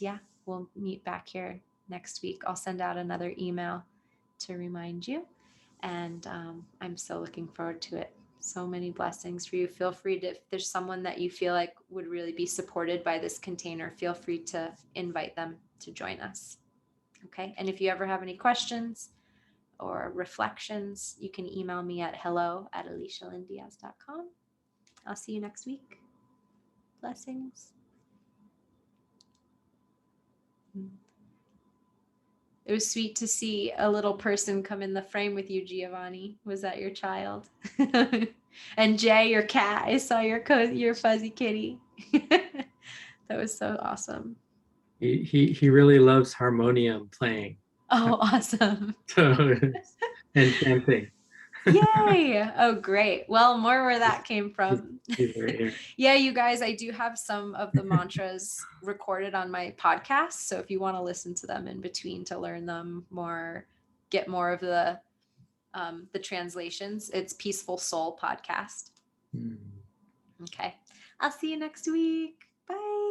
yeah, we'll meet back here next week. I'll send out another email to remind you. And I'm so looking forward to it. So many blessings for you. Feel free to, if there's someone that you feel like would really be supported by this container, feel free to invite them to join us. Okay. And if you ever have any questions or reflections, you can email me at hello@alicialyndiaz.com. I'll see you next week. Blessings. It was sweet to see a little person come in the frame with you, Giovanni. Was that your child? And Jay, your cat. I saw your fuzzy kitty. That was so awesome. He really loves harmonium playing. Oh, awesome. And chanting. Yay. Oh, great. Well, more where that came from. Yeah, you guys, I do have some of the mantras recorded on my podcast. So if you want to listen to them in between to learn them more, get more of the translations, it's Peaceful Soul Podcast. Okay. I'll see you next week. Bye.